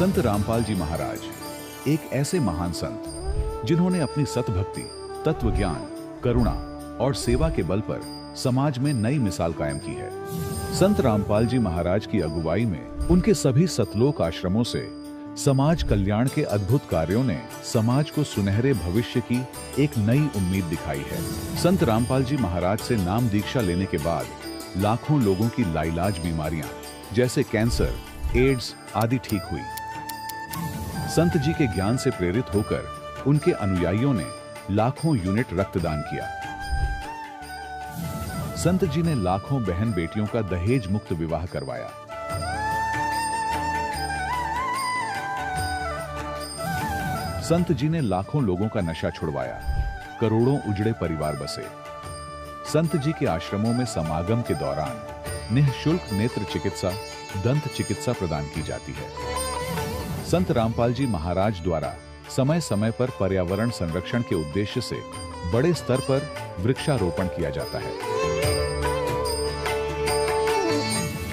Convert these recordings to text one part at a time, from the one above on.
संत रामपाल जी महाराज एक ऐसे महान संत जिन्होंने अपनी सतभक्ति, तत्व ज्ञान, करुणा और सेवा के बल पर समाज में नई मिसाल कायम की है। संत रामपाल जी महाराज की अगुवाई में उनके सभी सतलोक आश्रमों से समाज कल्याण के अद्भुत कार्यों ने समाज को सुनहरे भविष्य की एक नई उम्मीद दिखाई है। संत रामपाल जी महाराज से नाम दीक्षा लेने के बाद लाखों लोगों की लाइलाज बीमारियां जैसे कैंसर, एड्स आदि ठीक हुई। संत जी के ज्ञान से प्रेरित होकर उनके अनुयायियों ने लाखों यूनिट रक्तदान किया। संत जी ने लाखों बहन बेटियों का दहेज मुक्त विवाह करवाया। संत जी ने लाखों लोगों का नशा छुड़वाया, करोड़ों उजड़े परिवार बसे। संत जी के आश्रमों में समागम के दौरान निःशुल्क नेत्र चिकित्सा, दंत चिकित्सा प्रदान की जाती है। संत रामपाल जी महाराज द्वारा समय समय पर पर्यावरण संरक्षण के उद्देश्य से बड़े स्तर पर वृक्षारोपण किया जाता है।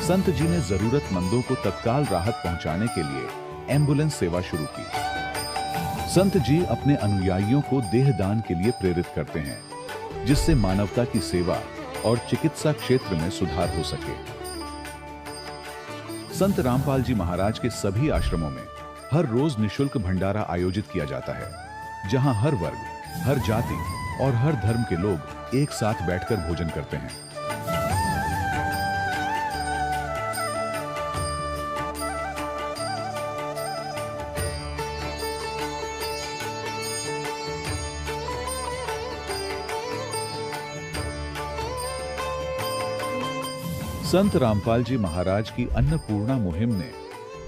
संत जी ने जरूरतमंदों को तत्काल राहत पहुंचाने के लिए एम्बुलेंस सेवा शुरू की। संत जी अपने अनुयायियों को देहदान के लिए प्रेरित करते हैं, जिससे मानवता की सेवा और चिकित्सा क्षेत्र में सुधार हो सके। संत रामपाल जी महाराज के सभी आश्रमों में हर रोज निःशुल्क भंडारा आयोजित किया जाता है, जहां हर वर्ग, हर जाति और हर धर्म के लोग एक साथ बैठकर भोजन करते हैं। संत रामपाल जी महाराज की अन्नपूर्णा मुहिम ने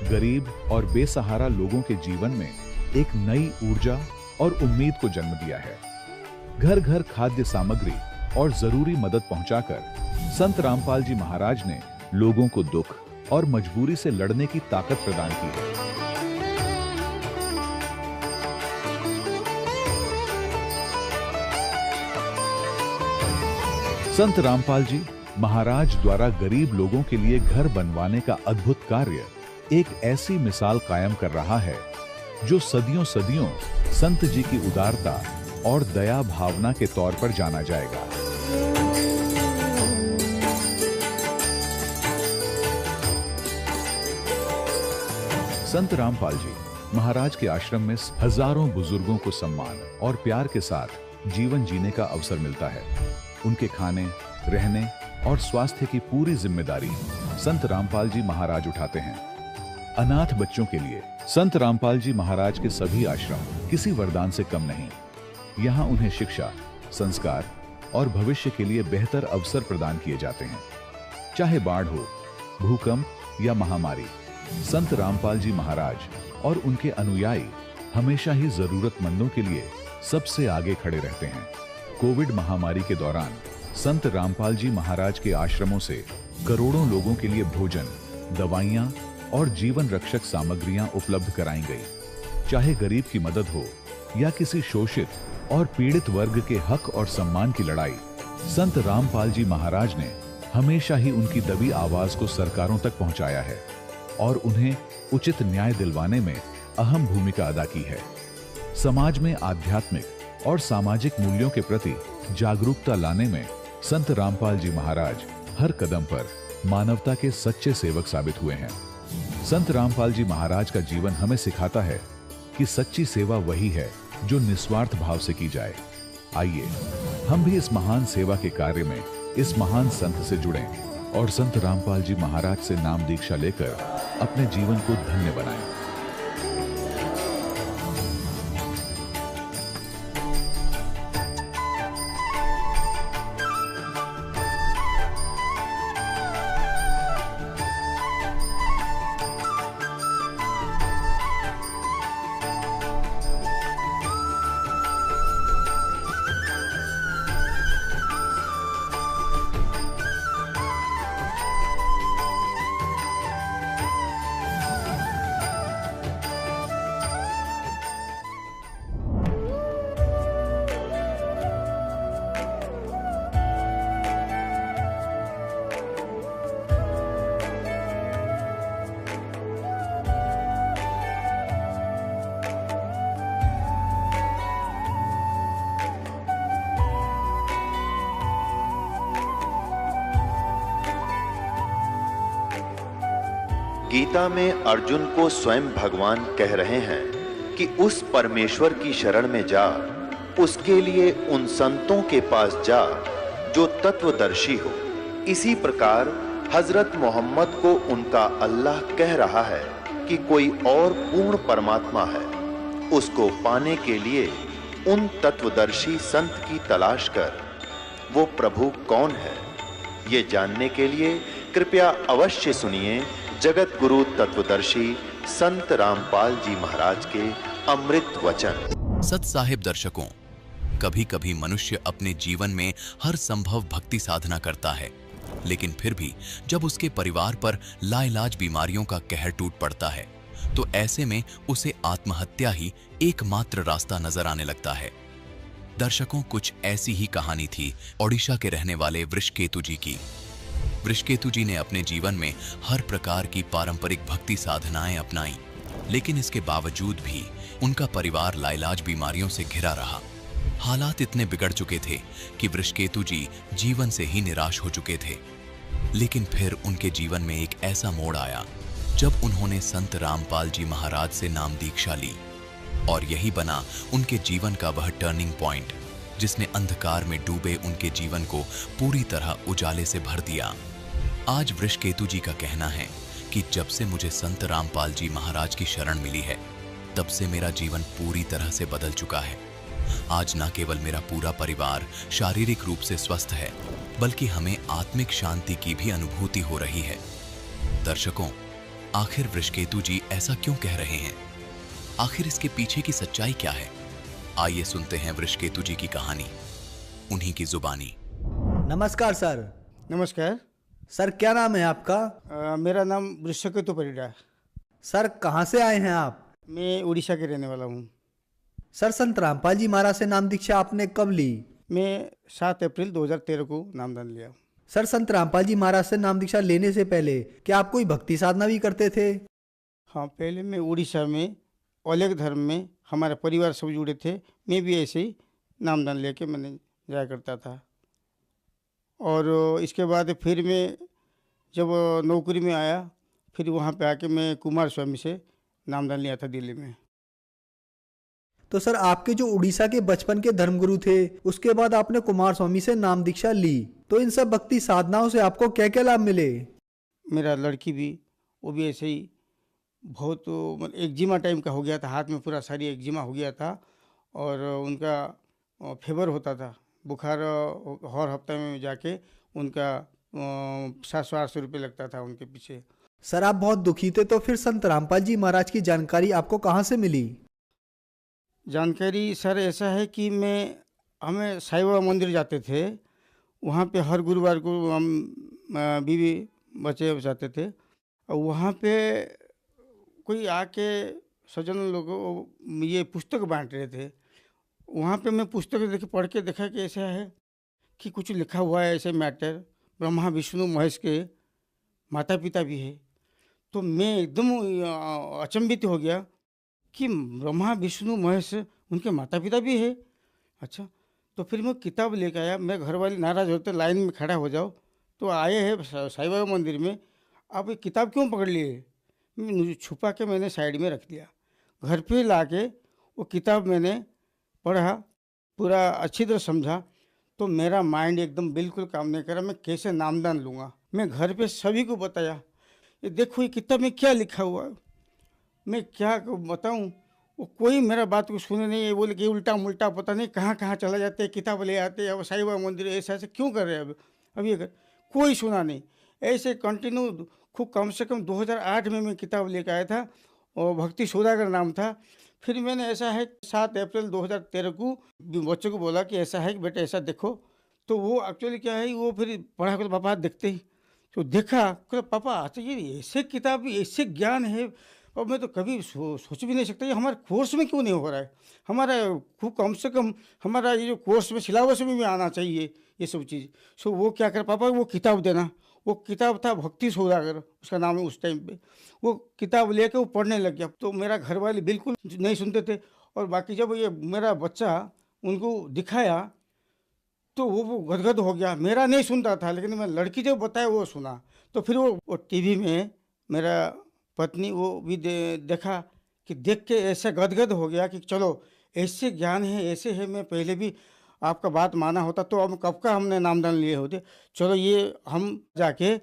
गरीब और बेसहारा लोगों के जीवन में एक नई ऊर्जा और उम्मीद को जन्म दिया है। घर घर खाद्य सामग्री और जरूरी मदद पहुंचाकर संत रामपाल जी महाराज ने लोगों को दुख और मजबूरी से लड़ने की ताकत प्रदान की है। संत रामपाल जी महाराज द्वारा गरीब लोगों के लिए घर बनवाने का अद्भुत कार्य एक ऐसी मिसाल कायम कर रहा है जो सदियों सदियों संत जी की उदारता और दया भावना के तौर पर जाना जाएगा। संत रामपाल जी महाराज के आश्रम में हजारों बुजुर्गों को सम्मान और प्यार के साथ जीवन जीने का अवसर मिलता है। उनके खाने, रहने और स्वास्थ्य की पूरी जिम्मेदारी संत रामपाल जी महाराज उठाते हैं। अनाथ बच्चों के लिए संत रामपाल जी महाराज के सभी आश्रम किसी वरदान से कम नहीं। यहाँ उन्हें शिक्षा, संस्कार और भविष्य के लिए बेहतर अवसर प्रदान किए जाते हैं। चाहे बाढ़ हो, भूकंप या महामारी, संत रामपाल जी महाराज और उनके अनुयायी हमेशा ही जरूरतमंदों के लिए सबसे आगे खड़े रहते हैं। कोविड महामारी के दौरान संत रामपाल जी महाराज के आश्रमों से करोड़ों लोगों के लिए भोजन, दवाइयां और जीवन रक्षक सामग्रियां उपलब्ध कराई गई। चाहे गरीब की मदद हो या किसी शोषित और पीड़ित वर्ग के हक और सम्मान की लड़ाई, संत रामपाल जी महाराज ने हमेशा ही उनकी दबी आवाज को सरकारों तक पहुंचाया है और उन्हें उचित न्याय दिलवाने में अहम भूमिका अदा की है। समाज में आध्यात्मिक और सामाजिक मूल्यों के प्रति जागरूकता लाने में संत रामपाल जी महाराज हर कदम पर मानवता के सच्चे सेवक साबित हुए हैं। संत रामपाल जी महाराज का जीवन हमें सिखाता है कि सच्ची सेवा वही है जो निस्वार्थ भाव से की जाए। आइए हम भी इस महान सेवा के कार्य में इस महान संत से जुड़ें और संत रामपाल जी महाराज से नाम दीक्षा लेकर अपने जीवन को धन्य बनाएं। गीता में अर्जुन को स्वयं भगवान कह रहे हैं कि उस परमेश्वर की शरण में जा, उसके लिए उन संतों के पास जा जो तत्वदर्शी हो। इसी प्रकार हजरत मोहम्मद को उनका अल्लाह कह रहा है कि कोई और पूर्ण परमात्मा है, उसको पाने के लिए उन तत्वदर्शी संत की तलाश कर। वो प्रभु कौन है, ये जानने के लिए कृपया अवश्य सुनिए जगत गुरु तत्वदर्शी संत रामपाल जी महाराज के अमृत वचन। सत साहिब दर्शकों, कभी कभी मनुष्य अपने जीवन में हर संभव भक्ति साधना करता है, लेकिन फिर भी जब उसके परिवार पर लाइलाज बीमारियों का कहर टूट पड़ता है तो ऐसे में उसे आत्महत्या ही एकमात्र रास्ता नजर आने लगता है। दर्शकों, कुछ ऐसी ही कहानी थी ओडिशा के रहने वाले वृषकेतु जी की। वृषकेतु जी ने अपने जीवन में हर प्रकार की पारंपरिक भक्ति साधनाएं अपनाई, लेकिन इसके बावजूद भी उनका परिवार लाइलाज बीमारियों से घिरा रहा। हालात इतने बिगड़ चुके थे कि वृषकेतु जी जीवन से ही निराश हो चुके थे। लेकिन फिर उनके जीवन में एक ऐसा मोड़ आया जब उन्होंने संत रामपाल जी महाराज से नाम दीक्षा ली, और यही बना उनके जीवन का वह टर्निंग पॉइंट जिसने अंधकार में डूबे उनके जीवन को पूरी तरह उजाले से भर दिया। आज वृषकेतु जी का कहना है कि जब से मुझे संत रामपाल जी महाराज की शरण मिली है, तब से मेरा जीवन पूरी तरह से बदल चुका है। आज न केवल मेरा पूरा परिवार शारीरिक रूप से स्वस्थ है, बल्कि हमें आत्मिक शांति की भी अनुभूति हो रही है। दर्शकों, आखिर वृषकेतु जी ऐसा क्यों कह रहे हैं? आखिर इसके पीछे की सच्चाई क्या है? आइए सुनते हैं वृषकेतु जी की कहानी, उन्हीं की जुबानी। नमस्कार सर। नमस्कार सर, क्या नाम है आपका? मेरा नाम वृषकेतु परिडा। सर, कहाँ से आए हैं आप? मैं उड़ीसा के रहने वाला हूँ। सर, संत रामपाल जी महाराज से नाम दीक्षा आपने कब ली? मैं 7 अप्रैल 2013 को नामदान लिया। सर, संत रामपाल जी महाराज से नाम दीक्षा लेने से पहले क्या आप कोई भक्ति साधना भी करते थे? हाँ, पहले मैं उड़ीसा में अलग धर्म में हमारा परिवार सब जुड़े थे। मैं भी ऐसे ही नामदान लेके मैंने जाया करता था। और इसके बाद फिर मैं जब नौकरी में आया, फिर वहाँ पे आके मैं कुमार स्वामी से नामदान लिया था दिल्ली में। तो सर, आपके जो उड़ीसा के बचपन के धर्मगुरु थे, उसके बाद आपने कुमार स्वामी से नाम दीक्षा ली, तो इन सब भक्ति साधनाओं से आपको क्या क्या लाभ मिले? मेरा लड़की भी, वो भी ऐसे ही बहुत मतलब एक्जिमा टाइम का हो गया था, हाथ में पूरा सारी एक्जिमा हो गया था, और उनका फीवर होता था, बुखार हर हफ्ते में जाके उनका 700-800 रुपये लगता था उनके पीछे। सर, आप बहुत दुखी थे, तो फिर संत रामपाल जी महाराज की जानकारी आपको कहाँ से मिली? जानकारी सर ऐसा है कि हमें साईं बाबा मंदिर जाते थे, वहाँ पे हर गुरुवार को हम बीवी बच्चे जाते थे, और वहाँ पे कोई आके सज्जन लोग ये पुस्तक बांट रहे थे। वहाँ पे मैं पुस्तक देख पढ़ के देखा कि ऐसा है कि कुछ लिखा हुआ है ऐसे मैटर, ब्रह्मा विष्णु महेश के माता पिता भी है। तो मैं एकदम अचंभित हो गया कि ब्रह्मा विष्णु महेश उनके माता पिता भी है। अच्छा, तो फिर मैं किताब लेकर आया। मैं घर वाले नाराज़ होते, लाइन में खड़ा हो जाओ, तो आए हैं साईं बाबा मंदिर में, आप ये किताब क्यों पकड़ लिए? मुझे छुपा के मैंने साइड में रख दिया। घर पे लाके वो किताब मैंने पढ़ा, पूरा अच्छी तरह समझा, तो मेरा माइंड एकदम बिल्कुल काम नहीं करा। मैं कैसे नामदान लूँगा? मैं घर पे सभी को बताया, ये देखो ये किताब में क्या लिखा हुआ है। मैं क्या बताऊँ, वो कोई मेरा बात को सुने नहीं है। बोले कि उल्टा मुल्टा पता नहीं कहाँ कहाँ चला जाते, किताब ले आते, अब साईं बाबा मंदिर ऐसा ऐसे क्यों कर रहे हैं। अब ये कोई सुना नहीं, ऐसे कंटिन्यू खूब कम से कम 2008 में मैं किताब लेकर आया था, और भक्ति सौदागर नाम था। फिर मैंने ऐसा है 7 अप्रैल 2013 को बच्चों को बोला कि ऐसा है कि बेटा ऐसा देखो, तो वो एक्चुअली क्या है, वो फिर पढ़ा कर पापा देखते ही तो देखा, पापा अच्छा ये ऐसे किताब ऐसे ज्ञान है, और मैं तो कभी सोच भी नहीं सकता ये हमारे कोर्स में क्यों नहीं हो रहा है। हमारा खूब कम से कम हमारा ये जो कोर्स में सिलेबस में भी आना चाहिए ये सब चीज़। सो वो क्या कर पापा, वो किताब देना। वो किताब था भक्ति सौदागर, उसका नाम है उस टाइम पे। वो किताब लेके वो पढ़ने लग गया। तो मेरा घर वाले बिल्कुल नहीं सुनते थे, और बाकी जब ये मेरा बच्चा उनको दिखाया तो वो गदगद हो गया। मेरा नहीं सुनता था, लेकिन मैं लड़की जब बताया वो सुना। तो फिर वो टीवी में मेरा पत्नी वो भी देखा कि देख के ऐसा गदगद हो गया कि चलो ऐसे ज्ञान है, ऐसे है, मैं पहले भी आपका बात माना होता तो अब कब का हमने नामदान लिए होते। चलो ये हम जाके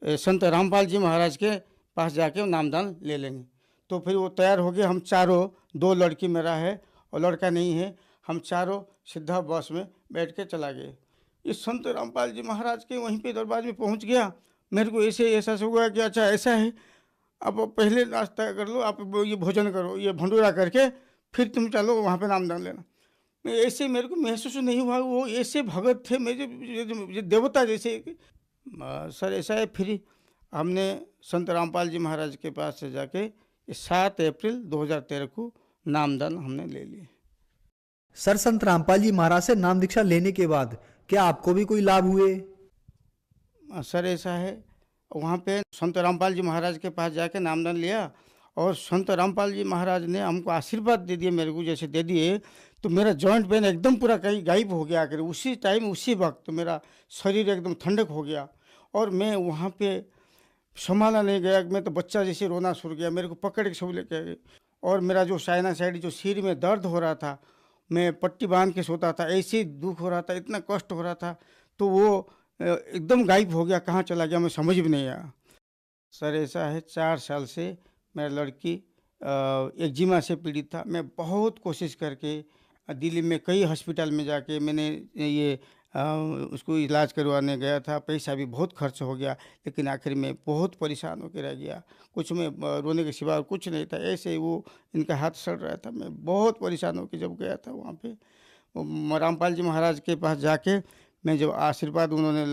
संत रामपाल जी महाराज के पास जाके नामदान ले लेंगे। तो फिर वो तैयार हो गए, हम चारों, 2 लड़की मेरा है और लड़का नहीं है, हम चारों सीधा बस में बैठ के चला गए। इस संत रामपाल जी महाराज के वहीं पे दरबार में पहुंच गया। मेरे को ऐसे एहसास हुआ कि अच्छा ऐसा है, अब पहले नाश्ता कर लो, आप ये भोजन करो, ये भंडूरा करके फिर तुम चलो वहाँ पे नामदान लेना। मैं ऐसे, मेरे को महसूस नहीं हुआ, वो ऐसे भगत थे मेरे, ये देवता जैसे। सर ऐसा है, फिर हमने संत रामपाल जी महाराज के पास से जाके 7 अप्रैल 2013 को नामदान हमने ले लिए। सर संत रामपाल जी महाराज से नाम दीक्षा लेने के बाद क्या आपको भी कोई लाभ हुए? सर ऐसा है, वहाँ पे संत रामपाल जी महाराज के पास जाके नामदान लिया और संत रामपाल जी महाराज ने हमको आशीर्वाद दे दिए, मेरे को जैसे दे दिए, तो मेरा जॉइंट पेन एकदम पूरा कहीं गायब हो गया। आकर उसी टाइम उसी वक्त मेरा शरीर एकदम ठंडक हो गया और मैं वहाँ पे संभाला नहीं गया, मैं तो बच्चा जैसे रोना शुरू गया, मेरे को पकड़ के सब लेके गए। और मेरा जो साइनासाइड, जो सिर में दर्द हो रहा था, मैं पट्टी बांध के सोता था, ऐसे ही दुख हो रहा था, इतना कष्ट हो रहा था, तो वो एकदम गायब हो गया, कहाँ चला गया मैं समझ भी नहीं आया। सर ऐसा है, 4 साल से मेरा लड़की एक्जिमा से पीड़ित था। मैं बहुत कोशिश करके दिल्ली में कई हॉस्पिटल में जाके मैंने ये उसको इलाज करवाने गया था, पैसा भी बहुत खर्च हो गया, लेकिन आखिर में बहुत परेशान होकर रह गया। कुछ में रोने के सिवा कुछ नहीं था, ऐसे ही वो इनका हाथ सड़ रहा था। मैं बहुत परेशान होकर जब गया था वहाँ पे रामपाल जी महाराज के पास जाके, मैं जब आशीर्वाद उन्होंने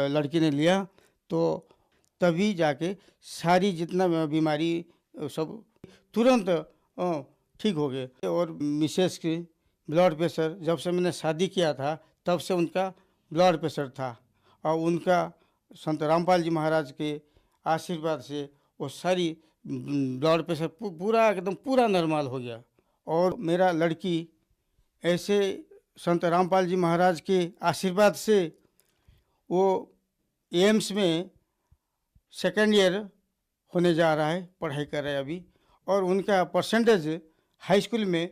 लड़की ने लिया, तो तभी जाके सारी जितना बीमारी सब तुरंत ठीक हो गए। और मिसेस की ब्लड प्रेशर, जब से मैंने शादी किया था तब से उनका ब्लड प्रेशर था, और उनका संत रामपाल जी महाराज के आशीर्वाद से वो सारी ब्लड प्रेशर पूरा एकदम पूरा नॉर्मल हो गया। और मेरा लड़की ऐसे संत रामपाल जी महाराज के आशीर्वाद से वो एम्स में 2nd ईयर होने जा रहा है, पढ़ाई कर रहा है अभी। और उनका परसेंटेज हाई स्कूल में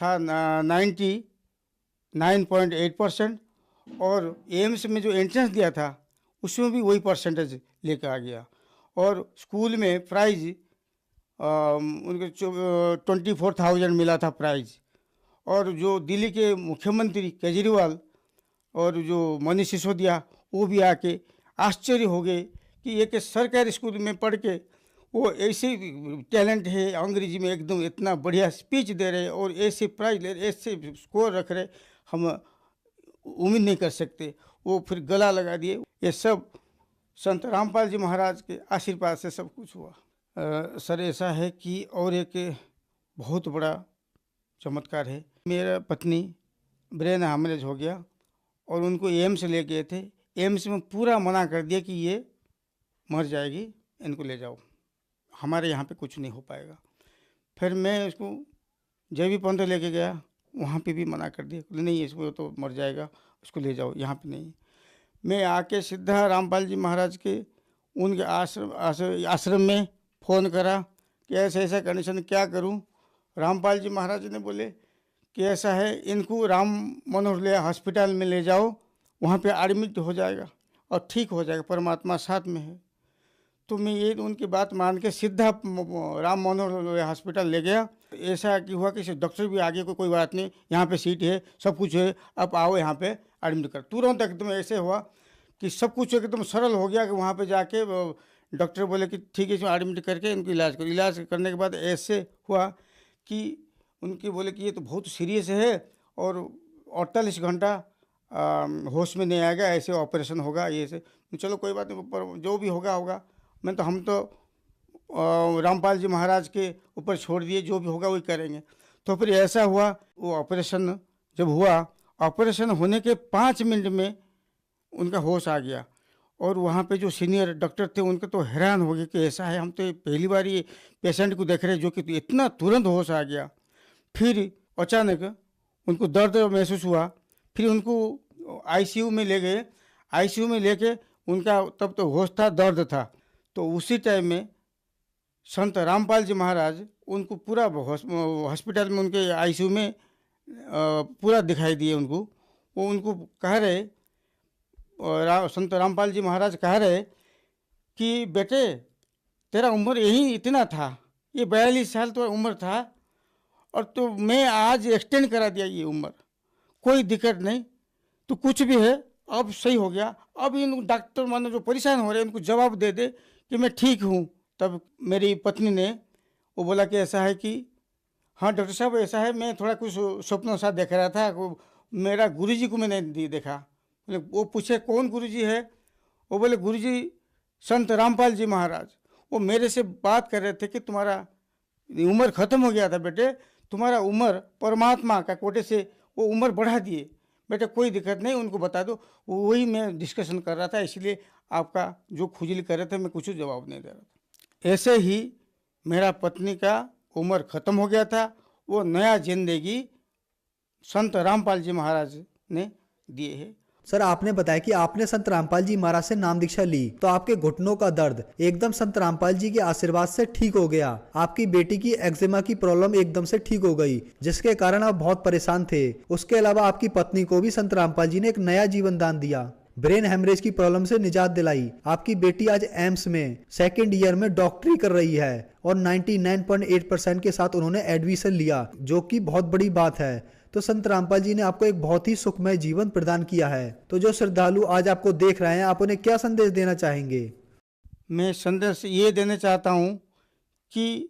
था 99.8% और एम्स में जो एंट्रेंस दिया था उसमें भी वही परसेंटेज लेकर आ गया। और स्कूल में प्राइज उनके 24,000 मिला था प्राइज। और जो दिल्ली के मुख्यमंत्री केजरीवाल और जो मनीष सिसोदिया, वो भी आके आश्चर्य हो गए कि एक सरकारी स्कूल में पढ़ के वो ऐसे टैलेंट है, अंग्रेजी में एकदम इतना बढ़िया स्पीच दे रहे और ऐसे प्राइज ले रहे, ऐसे स्कोर रख रहे, हम उम्मीद नहीं कर सकते। वो फिर गला लगा दिए। ये सब संत रामपाल जी महाराज के आशीर्वाद से सब कुछ हुआ। सर ऐसा है कि और एक बहुत बड़ा चमत्कार है। मेरा पत्नी ब्रेन हेमरेज हो गया और उनको एम्स ले गए थे। एम्स में पूरा मना कर दिया कि ये मर जाएगी, इनको ले जाओ, हमारे यहाँ पे कुछ नहीं हो पाएगा। फिर मैं उसको JB पंत लेके गया, वहाँ पे भी मना कर दिया, नहीं इसको तो मर जाएगा, उसको ले जाओ, यहाँ पे नहीं। मैं आके सीधा रामपाल जी महाराज के उनके आश्रम में फ़ोन करा कि ऐसा ऐसा कंडीशन, क्या करूँ। रामपाल जी महाराज ने बोले कि ऐसा है, इनको राम मनोहर हॉस्पिटल में ले जाओ, वहाँ पे एडमिट हो जाएगा और ठीक हो जाएगा, परमात्मा साथ में है। तो मैं ये उनकी बात मान के सीधा राम मनोहर हॉस्पिटल ले गया। ऐसा कि हुआ कि डॉक्टर भी आगे को कोई बात नहीं, यहाँ पे सीट है, सब कुछ है, अब आओ यहाँ पे एडमिट कर। तुरंत एकदम ऐसे हुआ कि सब कुछ एकदम सरल हो गया कि वहाँ पे जाके डॉक्टर बोले कि ठीक है, इसमें एडमिट करके इनको इलाज करो। इलाज करने के बाद ऐसे हुआ कि उनके बोले कि ये तो बहुत सीरियस है और 48 घंटा होश में नहीं आएगा, ऐसे ऑपरेशन होगा, ये से। चलो कोई बात नहीं, पर जो भी होगा होगा। हम तो रामपाल जी महाराज के ऊपर छोड़ दिए, जो भी होगा वही करेंगे। तो फिर ऐसा हुआ, वो ऑपरेशन जब हुआ, ऑपरेशन होने के 5 मिनट में उनका होश आ गया। और वहाँ पे जो सीनियर डॉक्टर थे उनके तो हैरान हो गए कि ऐसा है, हम तो पहली बार ये पेशेंट को देख रहे हैं जो कि इतना तुरंत होश आ गया। फिर अचानक उनको दर्द महसूस हुआ, फिर उनको ICU में ले गए। ICU में लेके उनका तब तो होश था, दर्द था। तो उसी टाइम में संत रामपाल जी महाराज उनको पूरा हॉस्पिटल में उनके आईसीयू में पूरा दिखाई दिए उनको। वो उनको कह रहे, संत रामपाल जी महाराज कह रहे कि बेटे तेरा उम्र यही इतना था, ये 42 साल तो उम्र था, और तो मैं आज एक्सटेंड करा दिया ये उम्र, कोई दिक्कत नहीं, तो कुछ भी है अब सही हो गया। अब इन डॉक्टर मानो जो परेशान हो रहे हैं उनको जवाब दे दे कि मैं ठीक हूँ। तब मेरी पत्नी ने वो बोला कि ऐसा है कि हाँ डॉक्टर साहब ऐसा है, मैं थोड़ा कुछ स्वप्नों सा देख रहा था, मेरा गुरुजी को मैंने देखा। वो पूछे कौन गुरुजी है? वो बोले गुरुजी संत रामपाल जी महाराज। वो मेरे से बात कर रहे थे कि तुम्हारा उम्र ख़त्म हो गया था बेटे, तुम्हारा उम्र परमात्मा का कोटे से वो उम्र बढ़ा दिए बेटे, कोई दिक्कत नहीं, उनको बता दो। वही मैं डिस्कशन कर रहा था, इसलिए आपका जो खुजली कर रहे थे मैं कुछ जवाब नहीं दे रहा था। ऐसे ही मेरा पत्नी का उम्र ख़त्म हो गया था, वो नया जिंदगी संत रामपाल जी महाराज ने दिए है। सर आपने बताया कि आपने संत रामपाल जी महाराज से नाम दीक्षा ली तो आपके घुटनों का दर्द एकदम संत रामपाल जी के आशीर्वाद से ठीक हो गया। आपकी बेटी की एक्जिमा की प्रॉब्लम एकदम से ठीक हो गई, जिसके कारण आप बहुत परेशान थे। उसके अलावा आपकी पत्नी को भी संत रामपाल जी ने एक नया जीवन दान दिया, ब्रेन हेमरेज की प्रॉब्लम से निजात दिलाई। आपकी बेटी आज एम्स में 2nd ईयर में डॉक्टरी कर रही है और 99.8% के साथ उन्होंने एडमिशन लिया, जो कि बहुत बड़ी बात है। तो संत रामपाल जी ने आपको एक बहुत ही सुखमय जीवन प्रदान किया है। तो जो श्रद्धालु आज आपको देख रहे हैं, आप उन्हें क्या संदेश देना चाहेंगे? मैं संदेश ये देना चाहता हूँ कि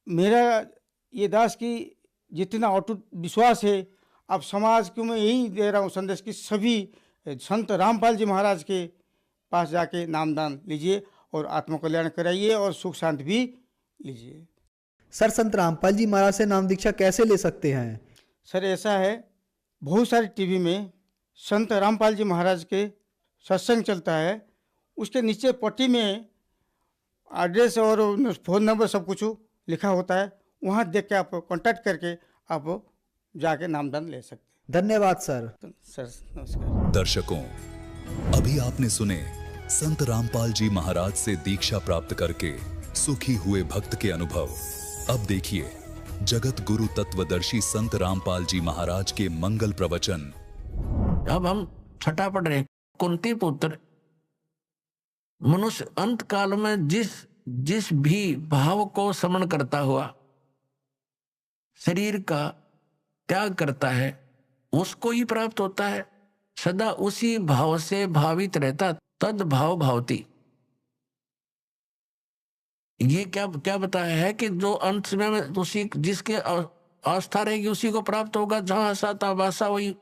मेरा ये दास की जितना अटूट विश्वास है, अब समाज को मैं यही दे रहा हूँ संदेश कि सभी संत रामपाल जी महाराज के पास जाके नामदान लीजिए और आत्मकल्याण कराइए और सुख शांति भी लीजिए। सर संत रामपाल जी महाराज से नाम दीक्षा कैसे ले सकते हैं? सर ऐसा है, बहुत सारी टीवी में संत रामपाल जी महाराज के सत्संग चलता है, उसके नीचे पट्टी में एड्रेस और फ़ोन नंबर सब कुछ लिखा होता है, वहाँ देख के आप कांटेक्ट करके आप जाके नामदान ले सकते हैं। धन्यवाद सर। सर नमस्कार। दर्शकों, अभी आपने सुने संत रामपाल जी महाराज से दीक्षा प्राप्त करके सुखी हुए भक्त के अनुभव। अब देखिए जगत गुरु तत्वदर्शी संत रामपाल जी महाराज के मंगल प्रवचन। अब हम छठा पढ़ रहे, कुंती पुत्र। मनुष्य अंत काल में जिस भी भाव को समन करता हुआ शरीर का त्याग करता है, उसको ही प्राप्त होता है। सदा उसी भाव से भावित रहता, तद भाव भावती। ये क्या बताया है कि जो अंत में उसी जिसके आस्था रहेगी उसी को प्राप्त होगा, जहां साता वासा वही।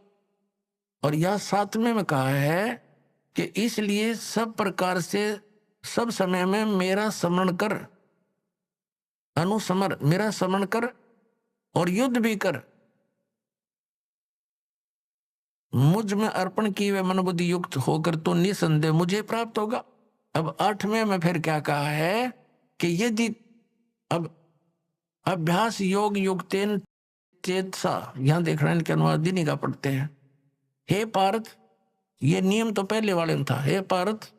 और यह 7वें में कहा है कि इसलिए सब प्रकार से सब समय में मेरा स्मरण कर, अनुस्मर मेरा स्मरण कर और युद्ध भी कर, मुझ में अर्पण किए हुए मन बुद्धि युक्त होकर तो निसंदेह मुझे प्राप्त होगा। अब 8वें में फिर क्या कहा है कि यदि अब अभ्यास योग युक्तेन चेतसा, यहां देख रहे हैं कि अनुवाद दिनी का पढ़ते हैं। हे पार्थ, ये नियम तो पहले वाले में था। हे पार्थ,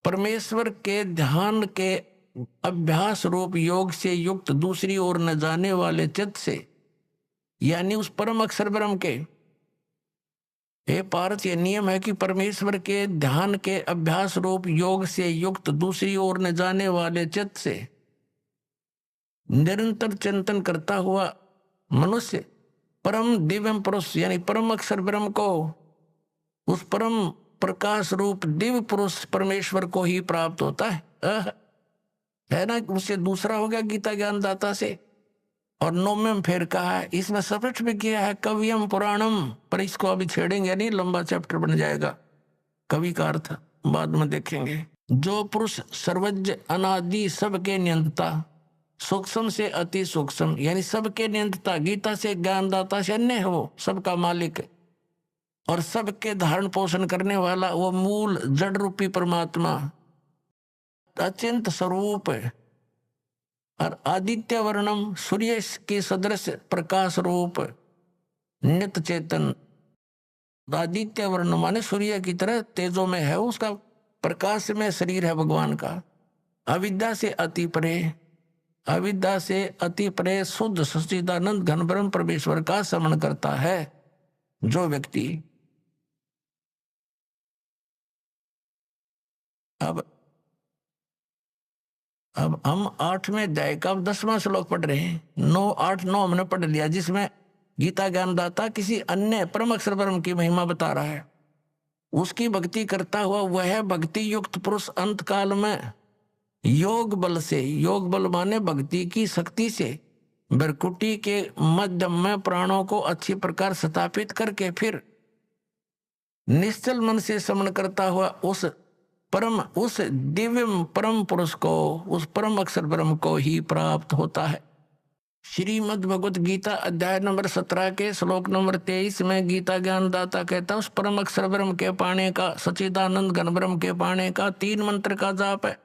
परमेश्वर के ध्यान के अभ्यास रूप योग से युक्त दूसरी ओर न जाने वाले चित्त से, यानी उस परम अक्षर ब्रह्म के। हे पार्थ, ये नियम है कि परमेश्वर के ध्यान के अभ्यास रूप योग से युक्त दूसरी ओर न जाने वाले चित्त से निरंतर चिंतन करता हुआ मनुष्य परम दिव्य पुरुष यानी परम अक्षर ब्रह्म को, उस परम प्रकाश रूप दिव्य पुरुष परमेश्वर को ही प्राप्त होता है ना। उससे दूसरा हो गया गीता ज्ञानदाता से। और 9वें में फिर कहा है, इसमें स्पष्ट भी किया है कवियम पुराणम, पर इसको अभी छेड़ेंगे नहीं, लंबा चैप्टर बन जाएगा। कवि का अर्थ बाद में देखेंगे। जो पुरुष सर्वज्ञ अनादि सबके नियंता, सूक्ष्म से अति सूक्ष्म यानी सबके नियंता, गीता से ज्ञानदाता से अन्य है, वो सबका मालिक और सबके धारण पोषण करने वाला, वो मूल जड़ रूपी परमात्मा अचिंत स्वरूप है। और आदित्य वर्णम, सूर्य के सदृश प्रकाश रूप नित्य चेतन। आदित्य वर्ण माने सूर्य की तरह तेजो में है, उसका प्रकाश में शरीर है भगवान का। अविद्या से अति परे, अविद्या से अति परे शुद्ध सच्चिदानंद घन ब्रह्म परमेश्वर का स्मरण करता है जो व्यक्ति। अब हम 8वें अध्याय का 10वां श्लोक पढ़ रहे हैं। 9, 8, 9 हमने पढ़ लिया, जिसमें गीता ज्ञानदाता किसी अन्य परम अक्षर ब्रह्म की महिमा बता रहा है। उसकी भक्ति करता हुआ वह भक्ति युक्त पुरुष अंत काल में योग बल से, योग बल माने भक्ति की शक्ति से, भ्रकुटी के मध्यम में प्राणों को अच्छी प्रकार स्थापित करके फिर निश्चल मन से स्मरण करता हुआ उस दिव्य परम पुरुष को, उस परम अक्षर ब्रह्म को ही प्राप्त होता है। श्रीमद् भगवत गीता अध्याय नंबर 17 के श्लोक नंबर 23 में गीता ज्ञानदाता कहता है उस परम अक्षर ब्रह्म के पाने का, सच्चिदानंद घन ब्रह्म के पाने का 3 मंत्र का जाप है।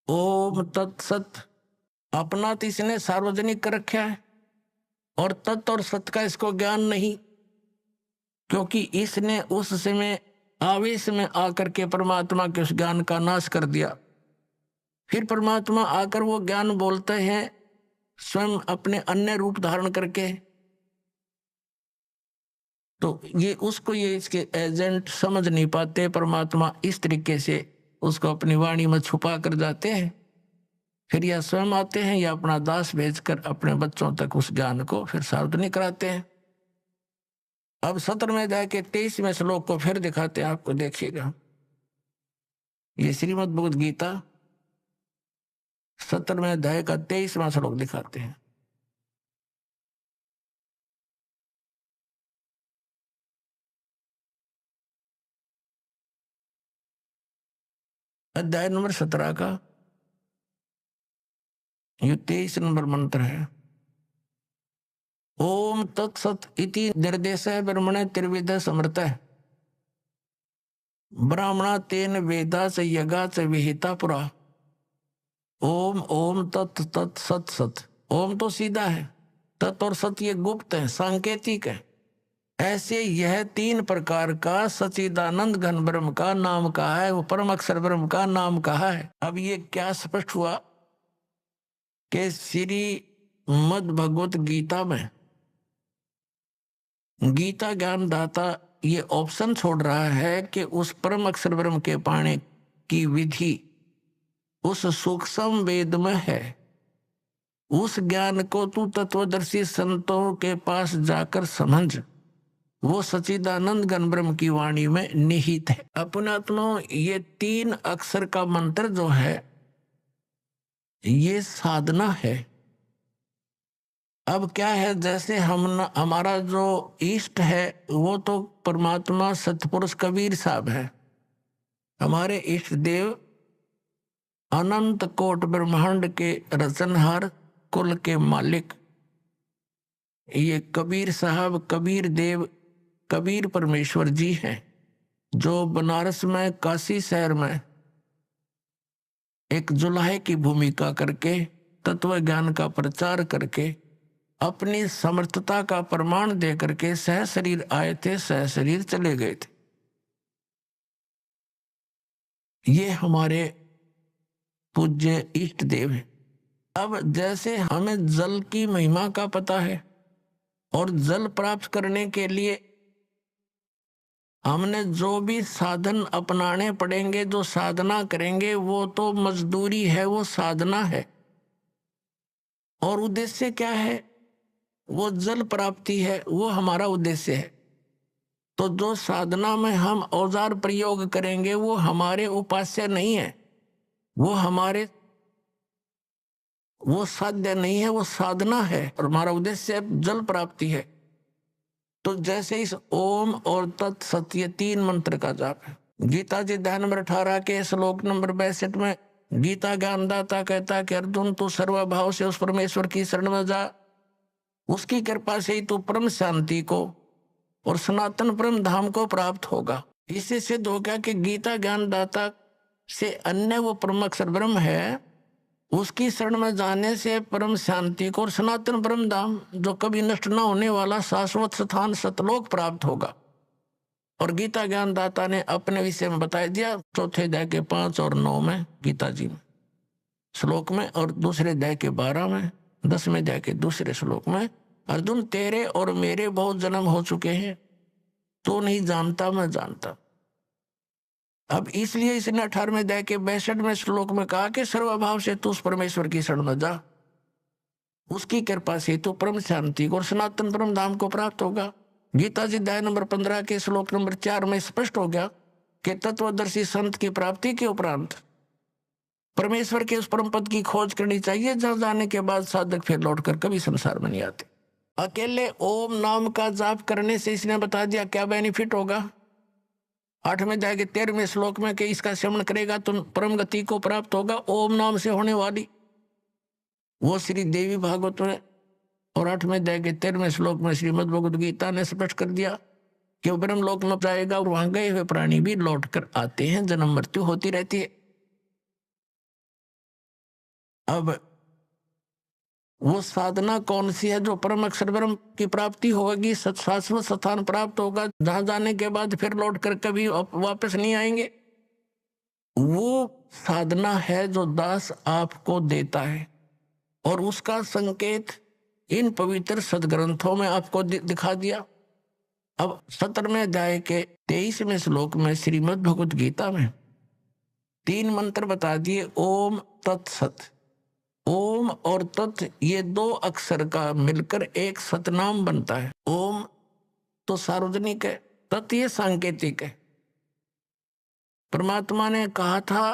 ओम तत्सत, अपना तो इसने सार्वजनिक कर रखा है, और तत् और सत का इसको ज्ञान नहीं, क्योंकि इसने उस समय आवेश में आकर के परमात्मा के उस ज्ञान का नाश कर दिया। फिर परमात्मा आकर वो ज्ञान बोलते हैं स्वयं अपने अन्य रूप धारण करके, तो ये इसके एजेंट समझ नहीं पाते। परमात्मा इस तरीके से उसको अपनी वाणी में छुपा कर जाते हैं। फिर या स्वयं आते हैं या अपना दास भेजकर अपने बच्चों तक उस ज्ञान को फिर सार्वजनिक कराते हैं। अब 17वें अध्याय के 23वें श्लोक को फिर दिखाते हैं आपको, देखिएगा। ये श्रीमद् भगवद गीता 17वें अध्याय का 23वां श्लोक दिखाते हैं। अध्याय नंबर 17 का ये 23 नंबर मंत्र है। ओम तत्सत इति निर्देश ब्रह्मणे त्रिविध समृत ब्राह्मणा तेन वेदा च यगा च विहिता पुरा। ओम ओम तत् तत् सत सत। ओम तो सीधा है, तत् और सत ये गुप्त है, सांकेतिक है। ऐसे यह 3 प्रकार का सच्चिदानंद घन ब्रह्म का नाम कहा है, वो परम अक्षर ब्रह्म का नाम कहा है। अब ये क्या स्पष्ट हुआ कि श्रीमद् भगवत गीता में गीता ज्ञानदाता ये ऑप्शन छोड़ रहा है कि उस परम अक्षर ब्रह्म के पाने की विधि उस सूक्ष्म वेद में है। उस ज्ञान को तू तत्वदर्शी संतों के पास जाकर समझ, वो सच्चिदानंद घन ब्रह्म की वाणी में निहित है। अपनात्मा ये 3 अक्षर का मंत्र जो है ये साधना है। अब क्या है, जैसे हमारा जो इष्ट है वो तो परमात्मा सतपुरुष कबीर साहब है। हमारे इष्ट देव अनंत कोट ब्रह्मांड के रचनहार, कुल के मालिक ये कबीर साहब, कबीर देव, कबीर परमेश्वर जी हैं, जो बनारस में, काशी शहर में एक जुलाहे की भूमिका करके तत्व ज्ञान का प्रचार करके अपनी समर्थता का प्रमाण दे करके सह शरीर आए थे, सह शरीर चले गए थे। ये हमारे पूज्य इष्ट देव हैं। अब जैसे हमें जल की महिमा का पता है और जल प्राप्त करने के लिए हमने जो भी साधन अपनाने पड़ेंगे, जो साधना करेंगे, वो तो मजदूरी है, वो साधना है। और उद्देश्य क्या है? वो जल प्राप्ति है, वो हमारा उद्देश्य है। तो जो साधना में हम औजार प्रयोग करेंगे वो हमारे उपास्य नहीं है, वो साध्य नहीं है, वो साधना है, और हमारा उद्देश्य जल प्राप्ति है। तो जैसे इस ओम और तत् सत ये 3 मंत्र का जाप है। गीता जी अध्याय नंबर 18 के श्लोक नंबर 62 में गीता ज्ञानदाता कहता है कि अर्जुन तू सर्वभाव से उस परमेश्वर की शरण में जा, उसकी कृपा से ही तू परम शांति को और सनातन परम धाम को प्राप्त होगा। इससे सिद्ध हो गया कि गीता ज्ञानदाता से अन्य वो परम अक्षर ब्रह्म है, उसकी शरण में जाने से परम शांति को और सनातन परम धाम, जो कभी नष्ट न होने वाला शाश्वत स्थान सतलोक प्राप्त होगा। और गीता ज्ञानदाता ने अपने विषय में बता दिया चौथे अध्याय के 5 और 9 में गीता जी में श्लोक में, और दूसरे अध्याय के 12 में, 10वें अध्याय के दूसरे श्लोक में, अर्जुन तेरे और मेरे बहुत जन्म हो चुके हैं, तो नहीं जानता मैं जानता। अब इसलिए इसने 18वें अध्याय के 62वें श्लोक में कहा कि सर्वभाव से तू उस परमेश्वर की शरण में जा, उसकी कृपा से तो परम शांति और सनातन परम धाम को प्राप्त होगा। गीता जी अध्याय नंबर 15 के श्लोक नंबर 4 में स्पष्ट हो गया कि तत्वदर्शी संत की प्राप्ति के उपरांत परमेश्वर के उस परम पद की खोज करनी चाहिए जहां जाने के बाद साधक फिर लौटकर कभी संसार में नहीं आते। अकेले ओम नाम का जाप करने से इसने बता दिया क्या बेनिफिट होगा। 8वें अध्याय के 13वें श्लोक में कि इसका सेवन करेगा तो परम गति को प्राप्त होगा। ओम नाम से होने वाली वो श्री देवी भागवत में और 8वें अध्याय के 13वें श्लोक में श्रीमद् भगवद गीता ने स्पष्ट कर दिया कि वो ब्रह्म लोक में जाएगा और वहां गए हुए प्राणी भी लौट कर आते हैं, जन्म मृत्यु होती रहती है। अब वो साधना कौन सी है जो परम अक्षर ब्रह्म की प्राप्ति होगी, शाश्वत स्थान प्राप्त होगा जहां जाने के बाद फिर लौट कर कभी वापस नहीं आएंगे। वो साधना है जो दास आपको देता है और उसका संकेत इन पवित्र सदग्रंथों में आपको दिखा दिया। अब 17वें अध्याय के 23वें श्लोक में श्रीमद् भगवद गीता में 3 मंत्र बता दिए। ओम तत्सत, ओम और तत् ये 2 अक्षर का मिलकर एक सतनाम बनता है। ओम तो सार्वजनिक है, तत् ये सांकेतिक है। परमात्मा ने कहा था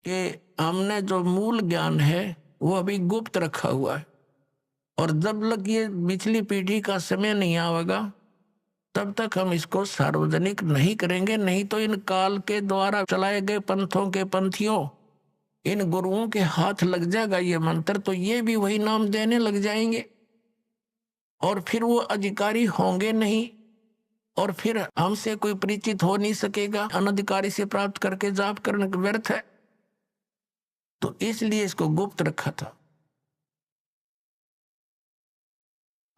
कि हमने जो मूल ज्ञान है वो अभी गुप्त रखा हुआ है और जब लग ये पिछली पीढ़ी का समय नहीं आएगा तब तक हम इसको सार्वजनिक नहीं करेंगे, नहीं तो इन काल के द्वारा चलाए गए पंथों के पंथियों, इन गुरुओं के हाथ लग जाएगा ये मंत्र, तो ये भी वही नाम देने लग जाएंगे और फिर वो अधिकारी होंगे नहीं और फिर हमसे कोई परिचित हो नहीं सकेगा। अनधिकारी से प्राप्त करके जाप करने व्यर्थ है, तो इसलिए इसको गुप्त रखा था।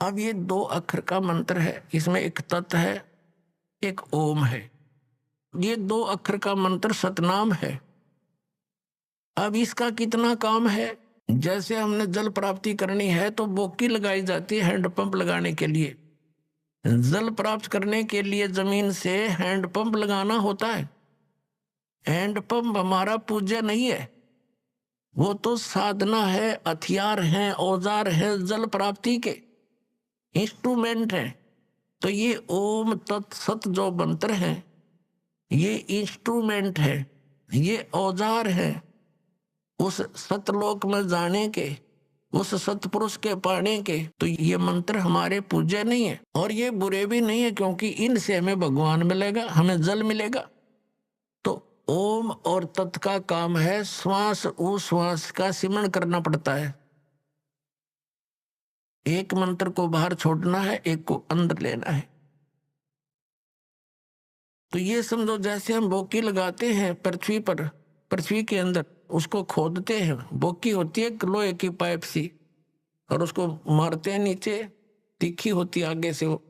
अब ये 2 अक्षर का मंत्र है, इसमें एक तत् है एक ओम है। ये 2 अक्षर का मंत्र सतनाम है। अब इसका कितना काम है, जैसे हमने जल प्राप्ति करनी है तो बोकी लगाई जाती है हैंडपंप लगाने के लिए। जल प्राप्त करने के लिए जमीन से हैंडपंप लगाना होता है। हैंडपंप हमारा पूज्य नहीं है, वो तो साधना है, हथियार हैं, औजार हैं, जल प्राप्ति के इंस्ट्रूमेंट हैं। तो ये ओम तत्सत जो मंत्र है ये इंस्ट्रूमेंट है, ये औजार है उस सतलोक में जाने के, उस सतपुरुष के पाने के। तो ये मंत्र हमारे पूज्य नहीं है और ये बुरे भी नहीं है, क्योंकि इनसे हमें भगवान मिलेगा, हमें जल मिलेगा। तो ओम और तत् का काम है श्वास उश्वास का सिमरण करना पड़ता है। एक मंत्र को बाहर छोड़ना है, एक को अंदर लेना है। तो ये समझो जैसे हम बोकी लगाते हैं पृथ्वी पर, पृथ्वी के अंदर उसको खोदते हैं। बोकी होती है लोहे की पाइप सी और उसको मारते हैं नीचे, तीखी होती है आगे से वो,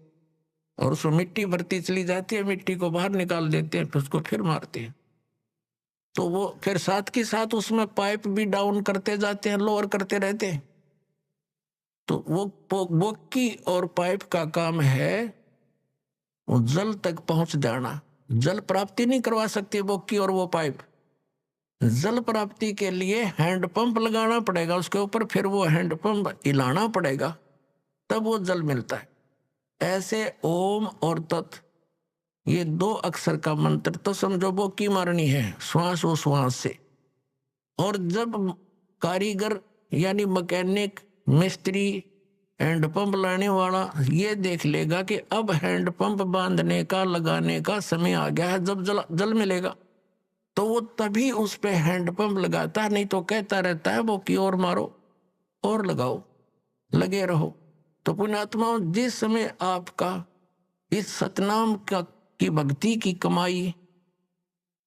और उसमें मिट्टी भरती चली जाती है, मिट्टी को बाहर निकाल देते हैं, फिर उसको फिर मारते हैं। तो वो फिर साथ के साथ उसमें पाइप भी डाउन करते जाते हैं, लोअर करते रहते हैं। तो वो बोकी और पाइप का काम है वो जल तक पहुंच जाना। जल प्राप्ति नहीं करवा सकती बोकी और वो पाइप। जल प्राप्ति के लिए हैंडपंप लगाना पड़ेगा उसके ऊपर, फिर वो हैंडपंप हिलाना पड़ेगा, तब वो जल मिलता है। ऐसे ओम और तत् ये 2 अक्षर का मंत्र तो समझो बोकी मारनी है श्वास उश्वास से। और जब कारीगर यानी मैकेनिक, मिस्त्री, हैंडपंप लाने वाला ये देख लेगा कि अब हैंडपंप बांधने का, लगाने का समय आ गया है, जब जल मिलेगा, तो वो तभी उस पे हैंडपंप लगाता है, नहीं तो कहता रहता है वो की और मारो और लगाओ, लगे रहो। तो पुण्यात्माओं, जिस समय आपका इस सतनाम की भक्ति की कमाई,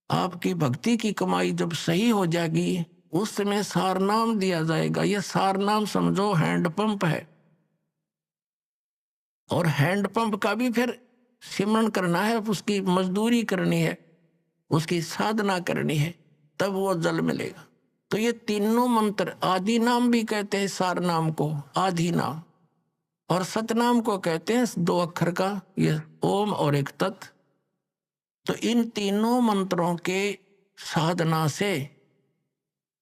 आपकी भक्ति की कमाई जब सही हो जाएगी, उस समय सारनाम दिया जाएगा। ये सारनाम समझो हैंडपंप है, और हैंडपंप का भी फिर सिमरन करना है, उसकी मजदूरी करनी है, उसकी साधना करनी है, तब वो जल मिलेगा। तो ये तीनों मंत्र, आदि नाम भी कहते हैं सार नाम को, आदि नाम, और सतनाम को कहते हैं 2 अक्षर का, ये ओम और एक तत्। तो इन तीनों मंत्रों के साधना से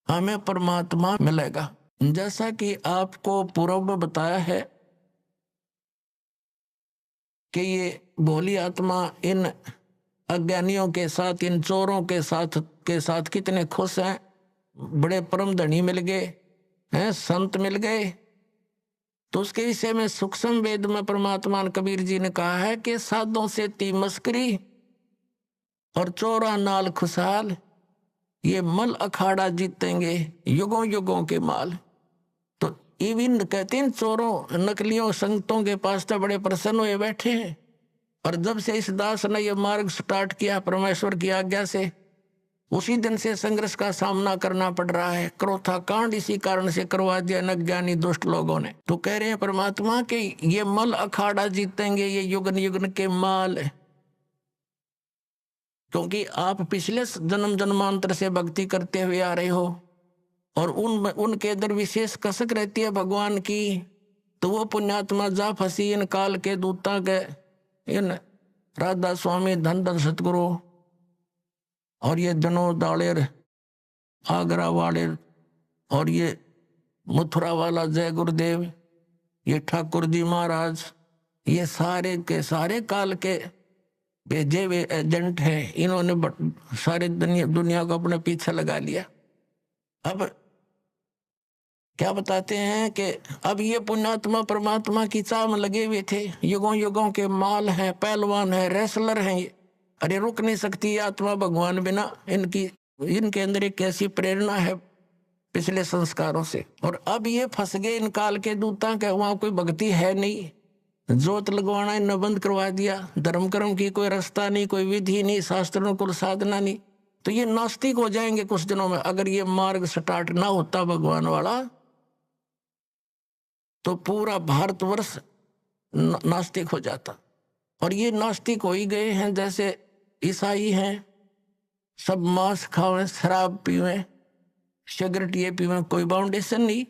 हमें परमात्मा मिलेगा। जैसा कि आपको पूर्व में बताया है कि ये भोली आत्मा इन अज्ञानियों के साथ, इन चोरों के साथ कितने खुश हैं, बड़े परम धनी मिल गए हैं, संत मिल गए। तो उसके विषय में सूक्ष्म वेद में परमात्मा कबीर जी ने कहा है कि साधों से ती मस्करी और चोरा नाल खुशहाल, ये मल अखाड़ा जीतेंगे युगों युगों के माल। तो इविन कहते हैं चोरों नकलियों संतों के पास तो बड़े प्रसन्न हुए बैठे हैं, और जब से इस दास ने ये मार्ग स्टार्ट किया परमेश्वर की आज्ञा से, उसी दिन से संघर्ष का सामना करना पड़ रहा है। क्रोथा कांड इसी कारण से करवा दिया अज्ञानी दुष्ट लोगों ने। तो कह रहे हैं परमात्मा के ये मल अखाड़ा जीतेंगे, ये युगन युगन के माल है। क्योंकि आप पिछले जन्म जन्मांतर से भक्ति करते हुए आ रहे हो, और उनके अंदर विशेष कसक रहती है भगवान की। तो वो पुण्यात्मा जा फंसी इन काल के दूता के, इन राधा स्वामी धन धन सतगुरु, और ये जनोद दालेर, आगरा वाले, और ये मथुरा वाला जय गुरुदेव, ये ठाकुर जी महाराज, ये सारे के सारे काल के भेजे हुए एजेंट हैं। इन्होंने सारे दुनिया को अपने पीछे लगा लिया। अब क्या बताते हैं कि अब ये पुण्यात्मा परमात्मा की चाह में लगे हुए थे, युगों युगों के माल हैं, पहलवान हैं, रेसलर हैं ये। अरे रुक नहीं सकती ये आत्मा भगवान बिना। इनके अंदर एक ऐसी प्रेरणा है पिछले संस्कारों से, और अब ये फंस गए इन काल के दूता के। वहां कोई भक्ति है नहीं, जोत लगवाना इन बंद करवा दिया, धर्म कर्म की कोई रास्ता नहीं, कोई विधि नहीं, शास्त्रों को साधना नहीं। तो ये नास्तिक हो जाएंगे कुछ दिनों में। अगर ये मार्ग स्टार्ट ना होता भगवान वाला, तो पूरा भारतवर्ष नास्तिक हो जाता। और ये नास्तिक हो ही गए हैं। जैसे ईसाई हैं, सब मांस खावें, शराब पीवें, सिगरेट ये पीवें, कोई बाउंडेशन नहीं,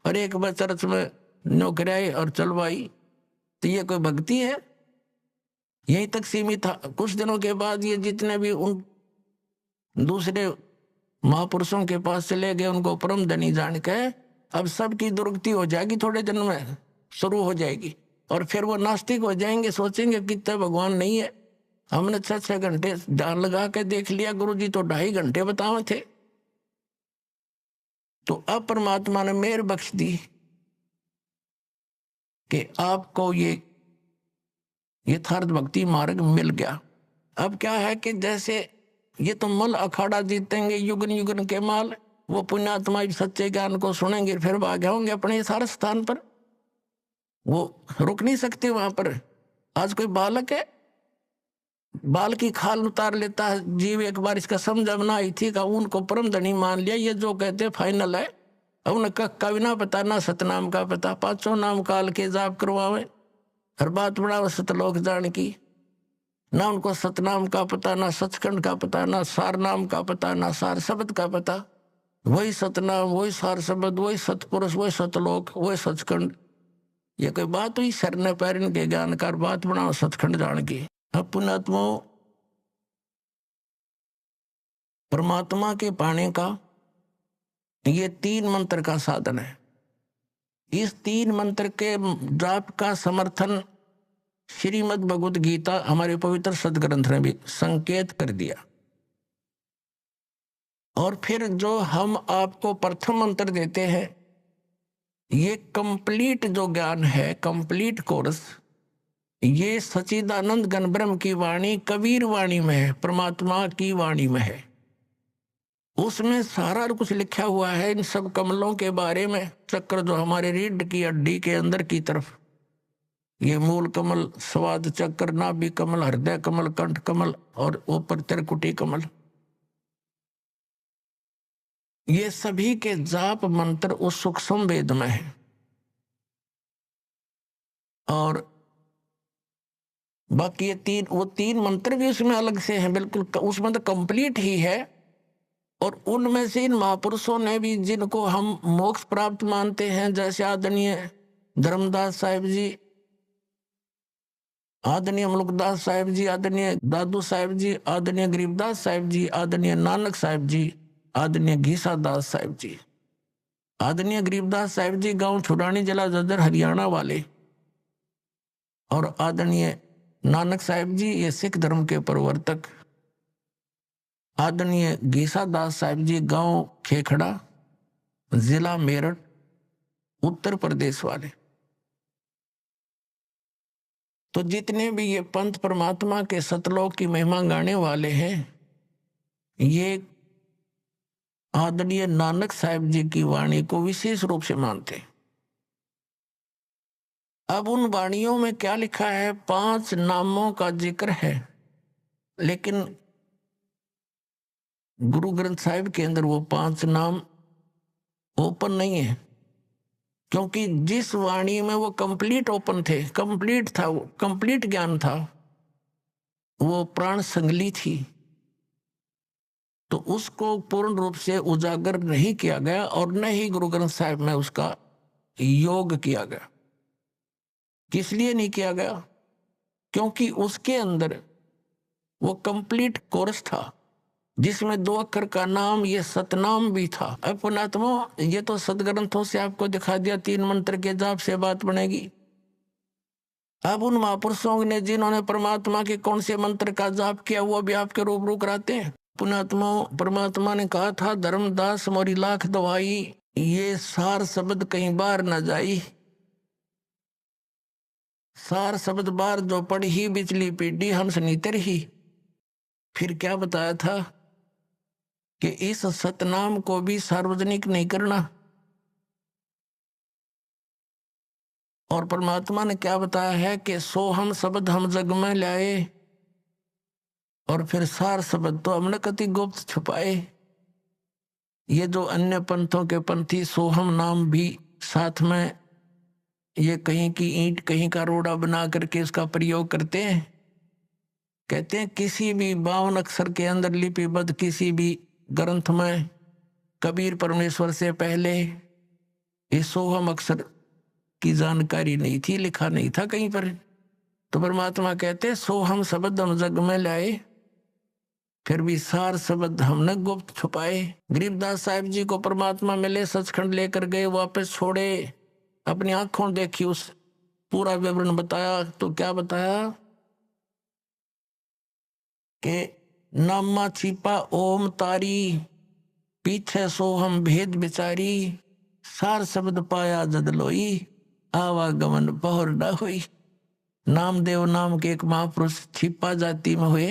और एक बार चर्च में नौकरी और चलवाई। तो ये कोई भक्ति है? यहीं तक सीमित था। कुछ दिनों के बाद ये जितने भी उन दूसरे महापुरुषों के पास चले गए, उनको परम धनी जान के, अब सबकी दुर्गति हो जाएगी, थोड़े दिन में शुरू हो जाएगी। और फिर वो नास्तिक हो जाएंगे, सोचेंगे कितना भगवान नहीं है। हमने 6-6 घंटे ध्यान लगा के देख लिया, गुरुजी तो 2.5 घंटे बताए थे। तो अब परमात्मा ने मेहर बख्श दी कि आपको ये यथार्थ भक्ति मार्ग मिल गया। अब क्या है कि जैसे ये तो मल अखाड़ा जीतेंगे युगन युगन के माल, वो पुण्यात्मा सच्चे ज्ञान को सुनेंगे, फिर भागे होंगे अपने यथार्थ स्थान पर। वो रुक नहीं सकते वहां पर। आज कोई बालक है, बाल की खाल उतार लेता है जीव। एक बार इसका समझ में आई थी का उनको परम धनी मान लिया, ये जो कहते फाइनल है। अब उन्हें का भी ना पता, ना सतनाम का पता, 500 नाम काल के जाप करवावे, हर बात बढ़ावे सतलोक जान की। ना उनको सतनाम का पता, ना सचखंड का पता, ना सार नाम का पता, ना सार शब्द का पता। वही सतनाम, वही सार शब्द, वही सतपुरुष, वही सतलोक, वही सचखंड। ये कोई बात हुई? सरने पैरन के ज्ञानकार बात बनाओ सचखंड जान की। अब पुण्यात्मा परमात्मा के पाने का ये 3 मंत्र का साधन है। इस 3 मंत्र के जाप का समर्थन श्रीमद् भगवत गीता हमारे पवित्र सदग्रंथ ने भी संकेत कर दिया। और फिर जो हम आपको प्रथम मंत्र देते हैं, ये कंप्लीट जो ज्ञान है, कंप्लीट कोर्स, ये सच्चिदानंद घन ब्रह्म की वाणी कबीर वाणी में है, परमात्मा की वाणी में है। उसमें सारा कुछ लिखा हुआ है इन सब कमलों के बारे में। चक्र जो हमारे रीढ़ की हड्डी के अंदर की तरफ, ये मूल कमल, स्वाद चक्र, नाभि कमल, हृदय कमल, कंठ कमल और ऊपर त्रिकुटी कमल, ये सभी के जाप मंत्र उस सूक्ष्म वेद में है। और बाकी ये वो तीन मंत्र भी उसमें अलग से हैं, बिल्कुल उसमें तो कंप्लीट ही है। और उनमें से इन महापुरुषों ने भी, जिनको हम मोक्ष प्राप्त मानते हैं, जैसे आदरणीय धर्मदास साहिब जी, आदरणीय मुल्कदास साहिब जी, आदरणीय दादू साहिब जी, आदरणीय गरीबदास साहिब जी, आदरणीय नानक साहिब जी, आदरणीय घीसा दास साहिब जी। आदरणीय गरीबदास साहिब जी गांव छुड़ानी जिला जज्जर हरियाणा वाले, और आदरणीय नानक साहिब जी ये सिख धर्म के प्रवर्तक। आदरणीय घीसा दास साहिब जी गांव खेखड़ा, जिला मेरठ, उत्तर प्रदेश वाले। तो जितने भी ये पंथ परमात्मा के सतलोक की महिमा गाने वाले हैं, ये आदरणीय नानक साहिब जी की वाणी को विशेष रूप से मानते हैं। अब उन वाणियों में क्या लिखा है? 5 नामों का जिक्र है, लेकिन गुरु ग्रंथ साहिब के अंदर वो 5 नाम ओपन नहीं है, क्योंकि जिस वाणी में वो कंप्लीट ओपन थे, कंप्लीट था, वो कंप्लीट ज्ञान था, वो प्राण संगली थी, तो उसको पूर्ण रूप से उजागर नहीं किया गया और न ही गुरु ग्रंथ साहिब में उसका योग किया गया। किस लिए नहीं किया गया? क्योंकि उसके अंदर वो कंप्लीट कोर्स था, जिसमें 2 अक्षर का नाम, ये सतनाम भी था। अब पुणात्मा, ये तो सदग्रंथों से आपको दिखा दिया, 3 मंत्र के जाप से बात बनेगी। अब उन महापुरुषों ने जिन्होंने परमात्मा के कौन से मंत्र का जाप किया, वो भी आपके रूबरू कराते हैं। पुणात्मा, परमात्मा ने कहा था, धर्मदास मोरी लाख दवाई, ये सार शब्द कहीं बार न जाई। सार शब्द बार जो पढ़ी ही बिचली पीढ़ी हंस नीतर ही। फिर क्या बताया था कि इस सतनाम को भी सार्वजनिक नहीं करना। और परमात्मा ने क्या बताया है कि सो हम शब्द हम जग में लाए, और फिर सार शब्द तो हमने कति गुप्त छुपाए। ये जो अन्य पंथों के पंथी सोहम नाम भी साथ में ये कहीं की ईंट कहीं का रोड़ा बना करके इसका प्रयोग करते हैं। कहते हैं किसी भी 52 अक्षर के अंदर लिपिबद्ध किसी भी ग्रंथ में कबीर परमेश्वर से पहले इस सोहम अक्षर की जानकारी नहीं थी, लिखा नहीं था कहीं पर। तो परमात्मा कहते सोहम शब्द हम जग में लाए, फिर भी सार शब्द हमने गुप्त छुपाए। गरीबदास साहिब जी को परमात्मा मिले, सचखंड लेकर गए, वापस छोड़े, अपनी आंखों देखी, उस पूरा विवरण बताया। तो क्या बताया कि नामा छिपा ओम तारी, पीछे सोहम भेद बिचारी, सार शब्द पाया जद लोई, आवागमन बहुर न हुई। नामदेव नाम के एक महापुरुष छिपा जाति में हुए।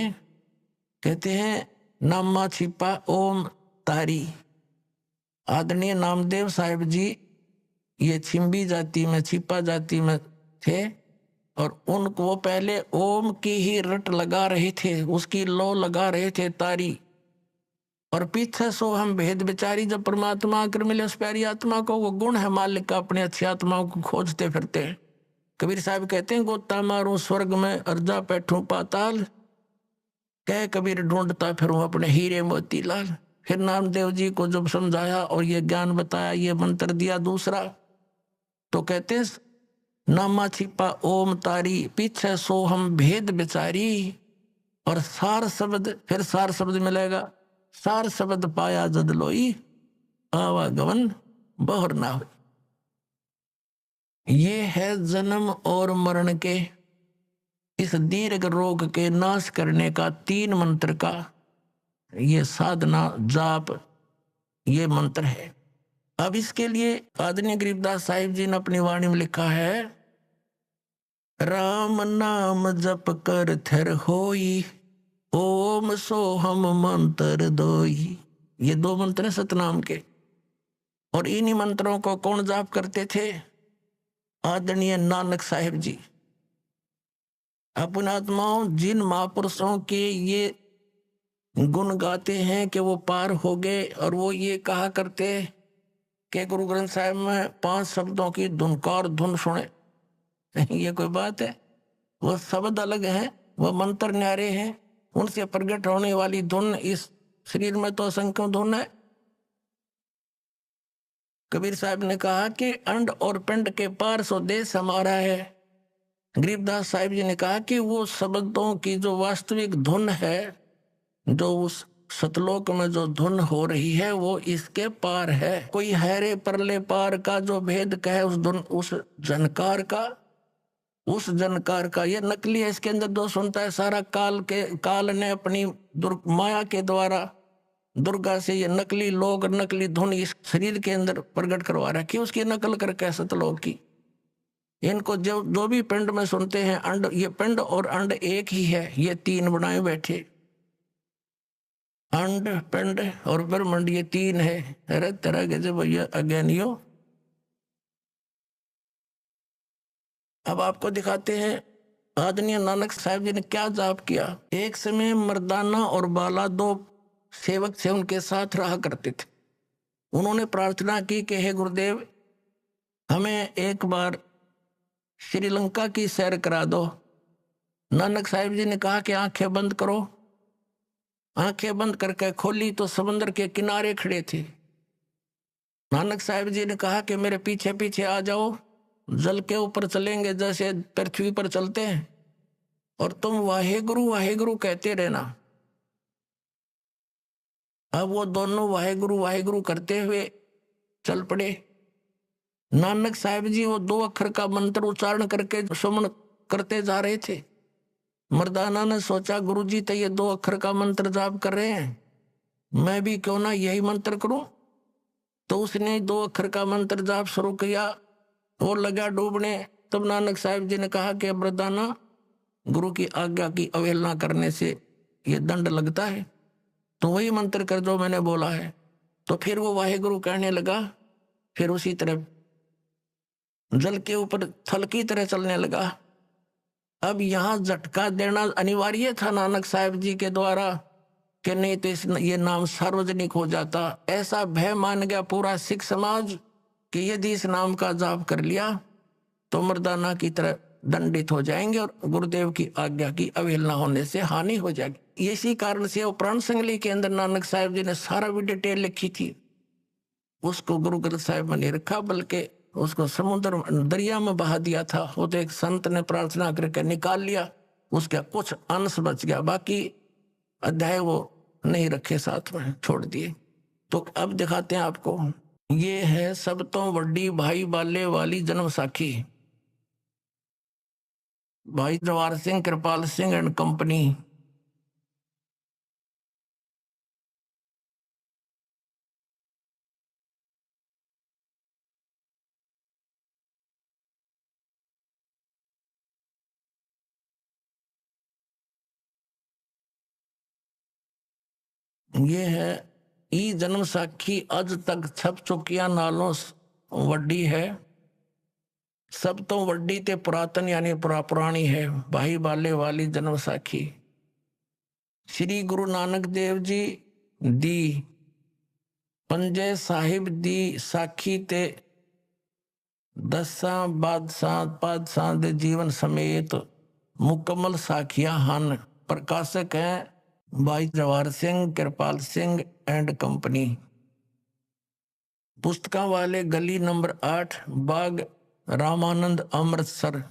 कहते हैं नामा छिपा ओम तारी। आदरणीय नामदेव साहिब जी ये छिंबी जाति में, छिपा जाति में थे, और उनको पहले ओम की ही रट लगा रहे थे, उसकी लो लगा रहे थे तारी। और पीछे सो हम भेद बिचारी, जब परमात्मा आकर मिले उस प्यारी आत्मा को, वो गुण है मालिक का, अपने अच्छी आत्माओं को खोजते फिरते हैं। कबीर साहब कहते हैं गोता मारूं स्वर्ग में, अर्जा बैठूं पाताल, कह कबीर ढूंढता फिरूं अपने हीरे मोतीलाल। फिर नामदेव जी को जब समझाया और ये ज्ञान बताया, ये मंत्र दिया दूसरा, तो कहते हैं नामा छिपा ओम तारी, पीछे सो हम भेद बिचारी, और सार शब्द, फिर सार शब्द मिलेगा, सार शब्द पाया जद लोई, आवागमन बहुर ना हो। ये है जन्म और मरण के, इस दीर्घ रोग के नाश करने का 3 मंत्र का ये साधना जाप, ये मंत्र है। अब इसके लिए आदरणीय गरीबदास साहिब जी ने अपनी वाणी में लिखा है, राम नाम जप कर थर होई, ओम सोहम मंत्र दोई। ये 2 मंत्र हैं सतनाम के, और इन्हीं मंत्रों को कौन जाप करते थे? आदरणीय नानक साहिब जी। अपने आत्माओं, जिन महापुरुषों के ये गुण गाते हैं कि वो पार हो गए, और वो ये कहा करते कि गुरु ग्रंथ साहिब में 5 शब्दों की धुनकार धुन सुने, ये कोई बात है? वो शब्द अलग है, वो मंत्र न्यारे हैं, उनसे प्रकट होने वाली धुन, इस शरीर में तो असंख्य धुन है। कबीर साहब ने कहा कि अंड और पिंड के पार सो देश हमारा है। गरीबदास साहिब जी ने कहा कि वो शब्दों की जो वास्तविक धुन है, जो उस सतलोक में जो धुन हो रही है, वो इसके पार है। कोई हैरे परले पार का जो भेद कहे उस धुन, उस जनकार का, ये नकली है। इसके अंदर जो सुनता है सारा काल ने अपनी माया के द्वारा दुर्गा से ये नकली लोग, नकली धुन इस शरीर के अंदर प्रकट करवा रखी, उसकी नकल करके सतलोक की। इनको जो भी पिंड में सुनते हैं, अंड, ये पिंड और अंड एक ही है, ये तीन बनाए बैठे, अंड पिंड और ब्रह्मांड, ये तीन है। अरे तरह के जब भैया अज्ञानियों। अब आपको दिखाते हैं आदरणीय नानक साहब जी ने क्या जाप किया। एक समय मर्दाना और बाला दो सेवक से उनके साथ रहा करते थे। उन्होंने प्रार्थना की कि हे गुरुदेव, हमें एक बार श्रीलंका की सैर करा दो। नानक साहिब जी ने कहा कि आंखें बंद करो। आंखें बंद करके खोली तो समंदर के किनारे खड़े थे। नानक साहिब जी ने कहा कि मेरे पीछे पीछे आ जाओ, जल के ऊपर चलेंगे जैसे पृथ्वी पर चलते हैं, और तुम वाहेगुरु वाहेगुरु कहते रहना। अब वो दोनों वाहेगुरु वाहेगुरु करते हुए चल पड़े। नानक साहिब जी वो 2 अक्षर का मंत्र उच्चारण करके सुमन करते जा रहे थे। मर्दाना ने सोचा गुरुजी तो ये 2 अक्षर का मंत्र जाप कर रहे हैं, मैं भी क्यों ना यही मंत्र करूं। तो उसने 2 अक्षर का मंत्र जाप शुरू किया, वो लगा डूबने। तब नानक साहिब जी ने कहा कि मर्दाना, गुरु की आज्ञा की अवहेलना करने से ये दंड लगता है, तो वही मंत्र कर जो मैंने बोला है। तो फिर वो वाहेगुरु कहने लगा, फिर उसी तरह जल के ऊपर थल की तरह चलने लगा। अब यहां झटका देना अनिवार्य था नानक साहिब जी के द्वारा, कि नहीं तो ये नाम सार्वजनिक हो जाता। ऐसा भय मान गया पूरा सिख समाज कि यदि इस नाम का जाप कर लिया तो मर्दाना की तरह दंडित हो जाएंगे और गुरुदेव की आज्ञा की अवहेलना होने से हानि हो जाएगी। इसी कारण से वो प्राण संगली के अंदर नानक साहिब जी ने सारा भी डिटेल लिखी थी। उसको गुरु ग्रंथ साहिब में नहीं रखा, बल्कि उसको समुद्र दरिया में बहा दिया था। वो तो एक संत ने प्रार्थना करके निकाल लिया, उसका कुछ अंश बच गया, बाकी अध्याय वो नहीं रखे, साथ में छोड़ दिए। तो अब दिखाते हैं आपको, ये है सब तो बड़ी भाई बाले वाली जन्म साखी। भाई जवाहर सिंह, कृपाल सिंह एंड कंपनी। ये है ई जन्म साखी, अज तक छप चुकिया नालों वड्डी है। सब तो वड्डी ते पुरातन यानी पुरानी है, भाई बाले वाली जन्म साखी। श्री गुरु नानक देव जी दी पंजे साहिब दी साखी ते 10 बादशाह दे जीवन समेत मुकम्मल साखियां हन। प्रकाशक हैं भाई जवाहर सिंह, कृपाल सिंह एंड कंपनी। पुस्तकां वाले गली नंबर 8, बाग रामानंद, अमृतसर,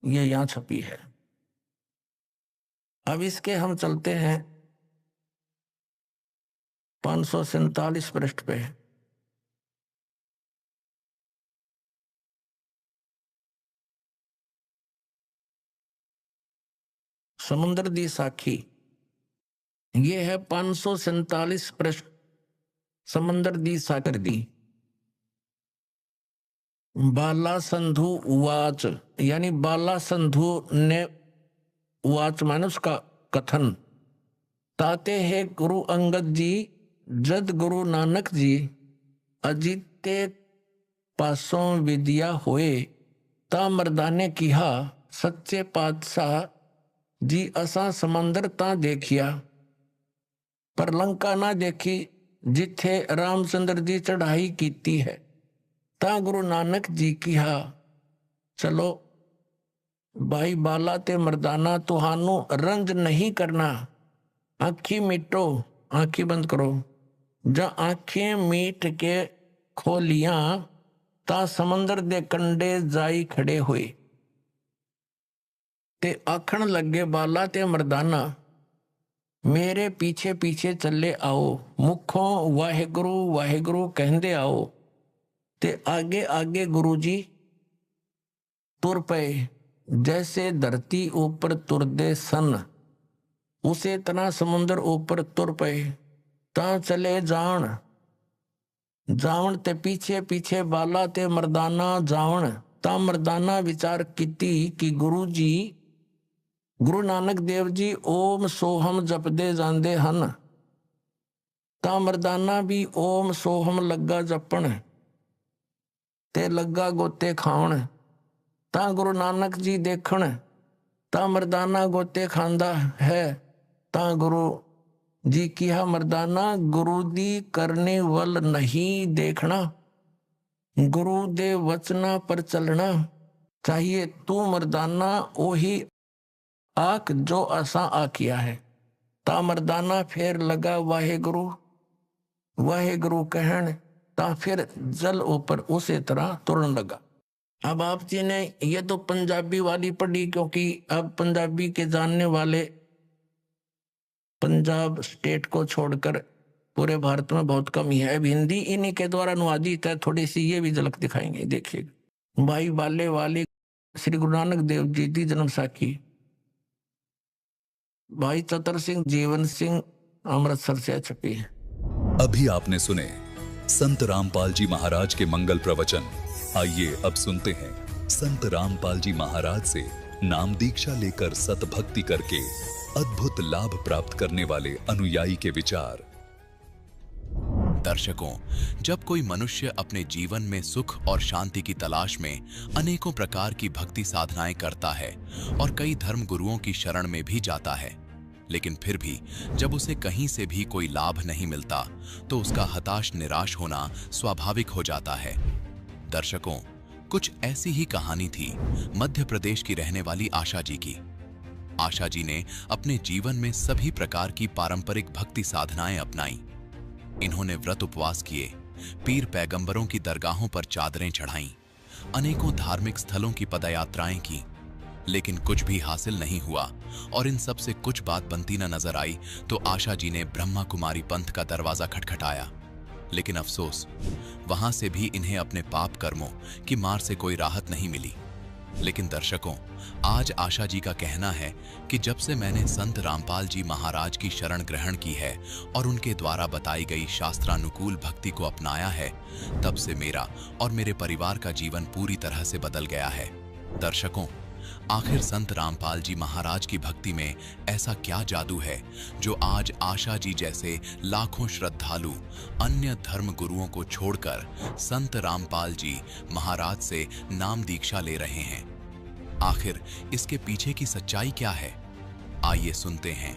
ये यहां छपी है। अब इसके हम चलते हैं 547 पृष्ठ पे। समुद्र दी साखी, ये है 547 पृष्ठ, समंदर दी सागर दी। बाला संधु उवाच, यानी बाला संधु ने उवाच माने उसका कथन। ताते है गुरु अंगद जी जद गुरु नानक जी अजीते पासों विद्या होए, ता मर्दाने किहा सच्चे पातशाह जी असा समंदर ता देखिया, पर लंका ना देखी जिथे रामचंद्र जी चढ़ाई कीती है। ता गुरु नानक जी किहा चलो भाई बाला ते मर्दाना तुहानू रंज नहीं करना, आँखी मीटो, आँखी बंद करो। जब आँखें मीट के खोलियां ता समंदर दे कंडे जाई खड़े हुए ते आखण लगे बाला ते मर्दाना मेरे पीछे पीछे चले आओ, मुखों वाहेगुरु वाहेगुरु कहंदे आओ। ते आगे आगे गुरुजी तुर पे, जैसे धरती ऊपर तुरदे सन उसे तना समुद्र ऊपर तुर पे। ता चले जान जावण ते पीछे पीछे बाला ते मर्दाना जावण। ता मर्दाना विचार कीती कि गुरु जी गुरु नानक देव जी ओम सोहम जपदे जांदे हन। ता मर्दाना भी ओम सोहम लगा जपण ते लगा गोते खावण। ता गुरु नानक जी देखण ता मर्दाना गोते खांदा है। ता गुरु जी किया मर्दाना गुरु दी करने वल नहीं देखना, गुरु दे वचना पर चलना चाहिए। तू मर्दाना ओही आख जो असा आखिया है। ता मर्दाना फिर लगा वाहेगुरु वाहेगुरु कहन। ता फिर जल ऊपर उसी तरह तुरन लगा। अब आप जी ने ये तो पंजाबी वाली पढ़ी, क्योंकि अब पंजाबी के जानने वाले पंजाब स्टेट को छोड़कर पूरे भारत में बहुत कम ही है। अब हिंदी इन्हीं के द्वारा अनुवादित है। थोड़ी सी ये भी झलक दिखाएंगे, देखिएगा। भाई बाले वाले श्री गुरु नानक देव जी की जन्म साखी। भाई चतर सिंह जीवन सिंह अमृतसर से छपी है। अभी आपने सुने संत रामपाल जी महाराज के मंगल प्रवचन। आइए अब सुनते हैं संत रामपाल जी महाराज से नाम दीक्षा लेकर सतभक्ति करके अद्भुत लाभ प्राप्त करने वाले अनुयायी के विचार। दर्शकों, जब कोई मनुष्य अपने जीवन में सुख और शांति की तलाश में अनेकों प्रकार की भक्ति साधनाएं करता है और कई धर्म गुरुओं की शरण में भी जाता है, लेकिन फिर भी जब उसे कहीं से भी कोई लाभ नहीं मिलता तो उसका हताश निराश होना स्वाभाविक हो जाता है। दर्शकों, कुछ ऐसी ही कहानी थी मध्य प्रदेश की रहने वाली आशा जी की। आशा जी ने अपने जीवन में सभी प्रकार की पारंपरिक भक्ति साधनाएं अपनाई। इन्होंने व्रत उपवास किए, पीर पैगंबरों की दरगाहों पर चादरें चढ़ाईं, अनेकों धार्मिक स्थलों की पदयात्राएं की, लेकिन कुछ भी हासिल नहीं हुआ और इन सब से कुछ बात बनती न नजर आई तो आशा जी ने ब्रह्मा कुमारी पंथ का दरवाजा खटखटाया। लेकिन अफसोस, वहां से भी इन्हें अपने पाप कर्मों की मार से कोई राहत नहीं मिली। लेकिन दर्शकों, आज आशा जी का कहना है कि जब से मैंने संत रामपाल जी महाराज की शरण ग्रहण की है और उनके द्वारा बताई गई शास्त्रानुकूल भक्ति को अपनाया है, तब से मेरा और मेरे परिवार का जीवन पूरी तरह से बदल गया है। दर्शकों, आखिर संत रामपाल जी महाराज की भक्ति में ऐसा क्या जादू है जो आज आशा जी जैसे लाखों श्रद्धालु अन्य धर्म गुरुओं को छोड़कर संत रामपाल जी महाराज से नाम दीक्षा ले रहे हैं? आखिर इसके पीछे की सच्चाई क्या है? आइए सुनते हैं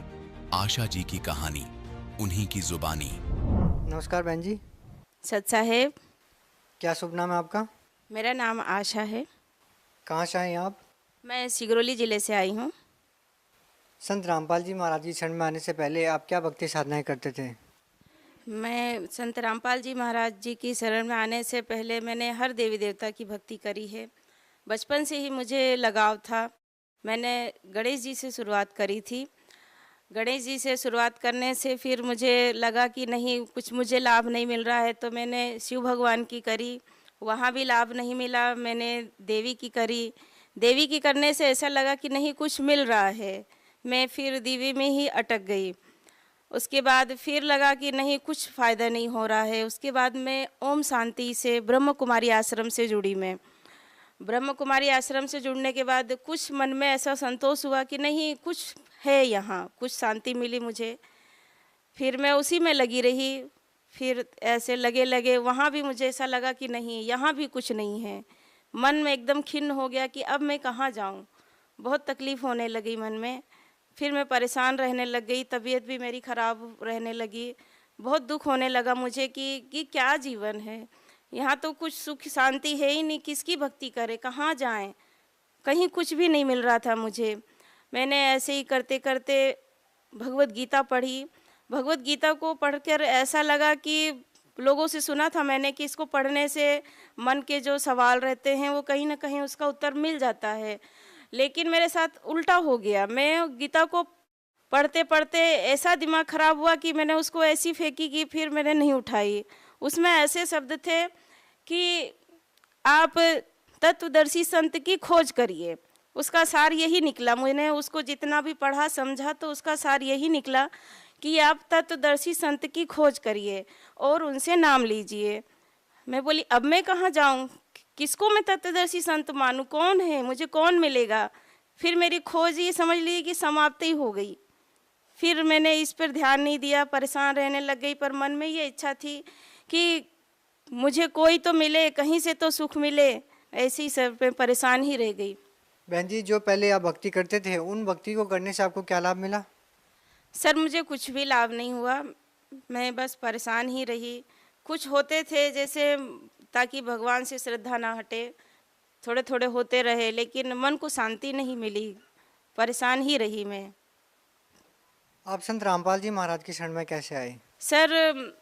आशा जी की कहानी, उन्हीं की जुबानी। नमस्कार बहन जी। सत साहेब। क्या शुभ नाम है आपका? मेरा नाम आशा है। कहाँ से हैं आप? मैं सिगरौली ज़िले से आई हूँ। संत रामपाल जी महाराज की शरण में आने से पहले आप क्या भक्ति साधनाएं करते थे? मैं संत रामपाल जी महाराज जी की शरण में आने से पहले मैंने हर देवी देवता की भक्ति करी है। बचपन से ही मुझे लगाव था। मैंने गणेश जी से शुरुआत करी थी। गणेश जी से शुरुआत करने से फिर मुझे लगा कि नहीं, कुछ मुझे लाभ नहीं मिल रहा है, तो मैंने शिव भगवान की करी, वहाँ भी लाभ नहीं मिला। मैंने देवी की करी, देवी की करने से ऐसा लगा कि नहीं कुछ मिल रहा है। मैं फिर देवी में ही अटक गई। उसके बाद फिर लगा कि नहीं, कुछ फ़ायदा नहीं हो रहा है। उसके बाद मैं ओम शांति से ब्रह्म कुमारी आश्रम से जुड़ी। मैं ब्रह्म कुमारी आश्रम से जुड़ने के बाद कुछ मन में ऐसा संतोष हुआ कि नहीं, कुछ है यहाँ, कुछ शांति मिली मुझे। फिर मैं उसी में लगी रही। फिर ऐसे लगे वहाँ भी मुझे ऐसा लगा कि नहीं, यहाँ भी कुछ नहीं है। मन में एकदम खिन्न हो गया कि अब मैं कहाँ जाऊँ। बहुत तकलीफ़ होने लगी मन में। फिर मैं परेशान रहने लग गई, तबीयत भी मेरी ख़राब रहने लगी। बहुत दुख होने लगा मुझे कि क्या जीवन है, यहाँ तो कुछ सुख शांति है ही नहीं। किसकी भक्ति करें, कहाँ जाएं, कहीं कुछ भी नहीं मिल रहा था मुझे। मैंने ऐसे ही करते करते भगवत गीता पढ़ी। भगवत गीता को पढ़कर ऐसा लगा कि लोगों से सुना था मैंने कि इसको पढ़ने से मन के जो सवाल रहते हैं वो कहीं ना कहीं उसका उत्तर मिल जाता है, लेकिन मेरे साथ उल्टा हो गया। मैं गीता को पढ़ते पढ़ते ऐसा दिमाग खराब हुआ कि मैंने उसको ऐसी फेंकी कि फिर मैंने नहीं उठाई। उसमें ऐसे शब्द थे कि आप तत्वदर्शी संत की खोज करिए। उसका सार यही निकला, मैंने उसको जितना भी पढ़ा समझा तो उसका सार यही निकला कि आप तत्वदर्शी संत की खोज करिए और उनसे नाम लीजिए। मैं बोली अब मैं कहाँ जाऊँ, किसको मैं तत्वदर्शी संत मानूँ, कौन है, मुझे कौन मिलेगा। फिर मेरी खोज ये समझ ली कि समाप्त ही हो गई। फिर मैंने इस पर ध्यान नहीं दिया, परेशान रहने लग गई। पर मन में ये इच्छा थी कि मुझे कोई तो मिले, कहीं से तो सुख मिले, ऐसे ही सब पे परेशान ही रह गई। बहन जी, जो पहले आप भक्ति करते थे उन भक्ति को करने से आपको क्या लाभ मिला? सर मुझे कुछ भी लाभ नहीं हुआ, मैं बस परेशान ही रही। कुछ होते थे जैसे ताकि भगवान से श्रद्धा ना हटे, थोड़े थोड़े होते रहे, लेकिन मन को शांति नहीं मिली, परेशान ही रही मैं। आप संत रामपाल जी महाराज की शरण में कैसे आए? सर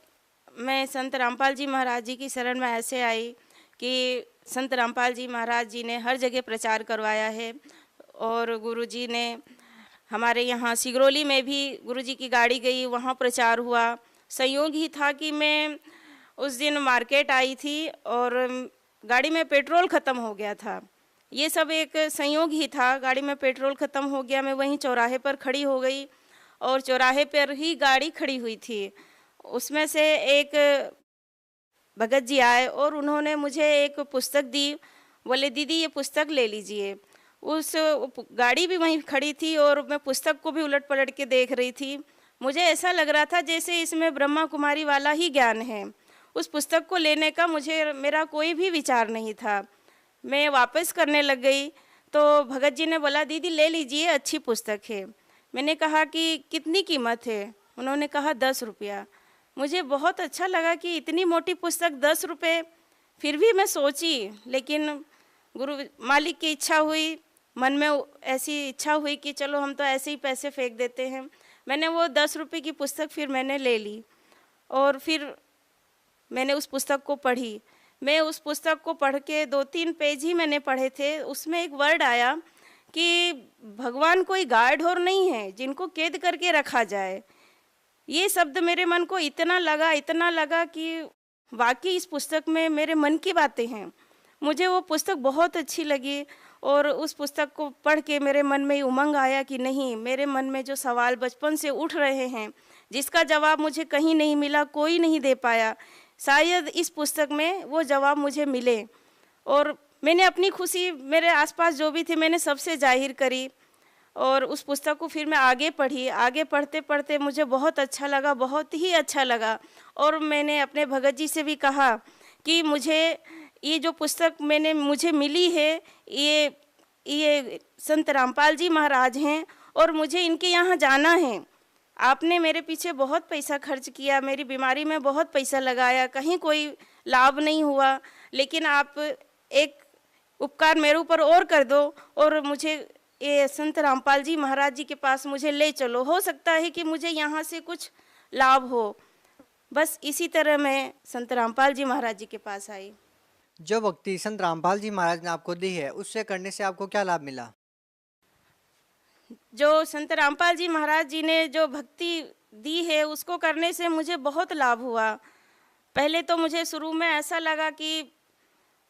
मैं संत रामपाल जी महाराज जी की शरण में ऐसे आई कि संत रामपाल जी महाराज जी ने हर जगह प्रचार करवाया है और गुरु जी ने हमारे यहाँ सिगरौली में भी गुरु जी की गाड़ी गई, वहाँ प्रचार हुआ। संयोग ही था कि मैं उस दिन मार्केट आई थी और गाड़ी में पेट्रोल ख़त्म हो गया था। ये सब एक संयोग ही था, गाड़ी में पेट्रोल ख़त्म हो गया। मैं वहीं चौराहे पर खड़ी हो गई और चौराहे पर ही गाड़ी खड़ी हुई थी। उसमें से एक भगत जी आए और उन्होंने मुझे एक पुस्तक दी, बोले दीदी ये पुस्तक ले लीजिए। उस गाड़ी भी वहीं खड़ी थी और मैं पुस्तक को भी उलट पलट के देख रही थी। मुझे ऐसा लग रहा था जैसे इसमें ब्रह्मा कुमारी वाला ही ज्ञान है। उस पुस्तक को लेने का मेरा कोई भी विचार नहीं था। मैं वापस करने लग गई तो भगत जी ने बोला दीदी ले लीजिए, अच्छी पुस्तक है। मैंने कहा कि कितनी कीमत है? उन्होंने कहा 10 रुपया। मुझे बहुत अच्छा लगा कि इतनी मोटी पुस्तक 10 रुपये। फिर भी मैं सोची, लेकिन गुरु मालिक की इच्छा हुई, मन में ऐसी इच्छा हुई कि चलो हम तो ऐसे ही पैसे फेंक देते हैं। मैंने वो 10 रुपये की पुस्तक फिर मैंने ले ली और फिर मैंने उस पुस्तक को पढ़ी। मैं उस पुस्तक को पढ़ के 2-3 पेज ही मैंने पढ़े थे। उसमें एक वर्ड आया कि भगवान कोई गाय ढोर नहीं है जिनको कैद करके रखा जाए। ये शब्द मेरे मन को इतना लगा कि वाकई इस पुस्तक में मेरे मन की बातें हैं। मुझे वो पुस्तक बहुत अच्छी लगी और उस पुस्तक को पढ़ के मेरे मन में उमंग आया कि नहीं, मेरे मन में जो सवाल बचपन से उठ रहे हैं, जिसका जवाब मुझे कहीं नहीं मिला, कोई नहीं दे पाया, शायद इस पुस्तक में वो जवाब मुझे मिले। और मैंने अपनी खुशी मेरे आसपास जो भी थे मैंने सबसे जाहिर करी और उस पुस्तक को फिर मैं आगे पढ़ी। आगे पढ़ते पढ़ते मुझे बहुत अच्छा लगा, बहुत ही अच्छा लगा। और मैंने अपने भगत जी से भी कहा कि मुझे ये जो पुस्तक मुझे मिली है ये संत रामपाल जी महाराज हैं और मुझे इनके यहाँ जाना है। आपने मेरे पीछे बहुत पैसा खर्च किया, मेरी बीमारी में बहुत पैसा लगाया, कहीं कोई लाभ नहीं हुआ, लेकिन आप एक उपकार मेरे ऊपर और कर दो और मुझे ये संत रामपाल जी महाराज जी के पास मुझे ले चलो, हो सकता है कि मुझे यहाँ से कुछ लाभ हो। बस इसी तरह मैं संत रामपाल जी महाराज जी के पास आई। जो भक्ति संत रामपाल जी महाराज ने आपको दी है उससे करने से आपको क्या लाभ मिला? जो संत रामपाल जी महाराज जी ने जो भक्ति दी है उसको करने से मुझे बहुत लाभ हुआ। पहले तो मुझे शुरू में ऐसा लगा कि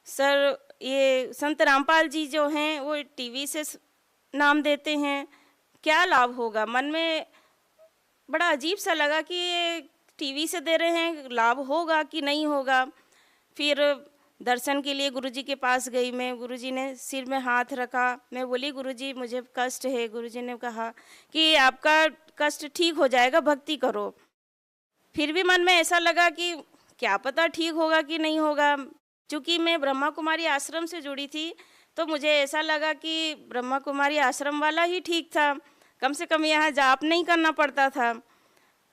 सर ये संत रामपाल जी जो हैं वो टीवी से नाम देते हैं, क्या लाभ होगा। मन में बड़ा अजीब सा लगा कि ये टीवी से दे रहे हैं, लाभ होगा कि नहीं होगा। फिर दर्शन के लिए गुरुजी के पास गई मैं, गुरुजी ने सिर में हाथ रखा। मैं बोली गुरुजी मुझे कष्ट है। गुरुजी ने कहा कि आपका कष्ट ठीक हो जाएगा, भक्ति करो। फिर भी मन में ऐसा लगा कि क्या पता ठीक होगा कि नहीं होगा। चूँकि मैं ब्रह्मा कुमारी आश्रम से जुड़ी थी तो मुझे ऐसा लगा कि ब्रह्मा कुमारी आश्रम वाला ही ठीक था, कम से कम यहाँ जाप नहीं करना पड़ता था।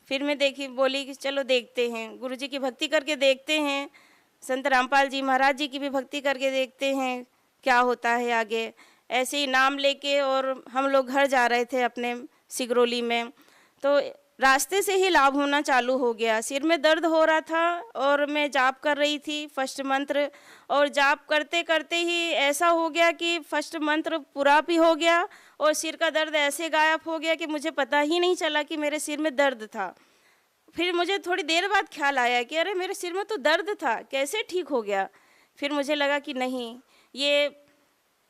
फिर मैं बोली कि चलो देखते हैं, गुरुजी की भक्ति करके देखते हैं, संत रामपाल जी महाराज जी की भी भक्ति करके देखते हैं क्या होता है आगे। ऐसे ही नाम लेके, और हम लोग घर जा रहे थे अपने सिगरौली में, तो रास्ते से ही लाभ होना चालू हो गया। सिर में दर्द हो रहा था और मैं जाप कर रही थी फर्स्ट मंत्र, और जाप करते करते ही ऐसा हो गया कि फर्स्ट मंत्र पूरा भी हो गया और सिर का दर्द ऐसे गायब हो गया कि मुझे पता ही नहीं चला कि मेरे सिर में दर्द था। फिर मुझे थोड़ी देर बाद ख्याल आया कि अरे मेरे सिर में तो दर्द था, कैसे ठीक हो गया। फिर मुझे लगा कि नहीं, ये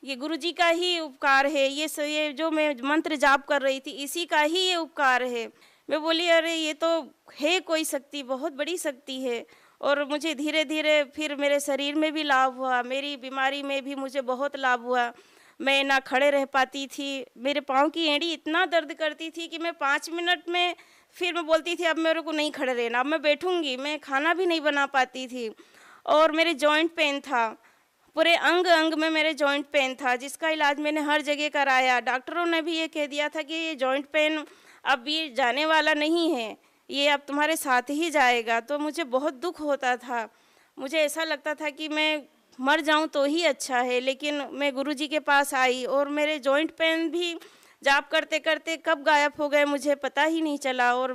गुरुजी का ही उपकार है, ये जो मैं मंत्र जाप कर रही थी इसी का ही ये उपकार है। मैं बोली अरे ये तो है कोई शक्ति, बहुत बड़ी शक्ति है। और मुझे धीरे धीरे फिर मेरे शरीर में भी लाभ हुआ, मेरी बीमारी में भी मुझे बहुत लाभ हुआ। मैं ना खड़े रह पाती थी, मेरे पाँव की एड़ी इतना दर्द करती थी कि मैं 5 मिनट में फिर मैं बोलती थी अब मेरे को नहीं खड़े रहना, अब मैं बैठूंगी। मैं खाना भी नहीं बना पाती थी। और मेरे जॉइंट पेन था, पूरे अंग अंग में मेरे जॉइंट पेन था, जिसका इलाज मैंने हर जगह कराया। डॉक्टरों ने भी ये कह दिया था कि ये जॉइंट पेन अब ये जाने वाला नहीं है, ये अब तुम्हारे साथ ही जाएगा। तो मुझे बहुत दुख होता था, मुझे ऐसा लगता था कि मैं मर जाऊं तो ही अच्छा है। लेकिन मैं गुरुजी के पास आई और मेरे जॉइंट पेन भी जाप करते करते कब गायब हो गए मुझे पता ही नहीं चला। और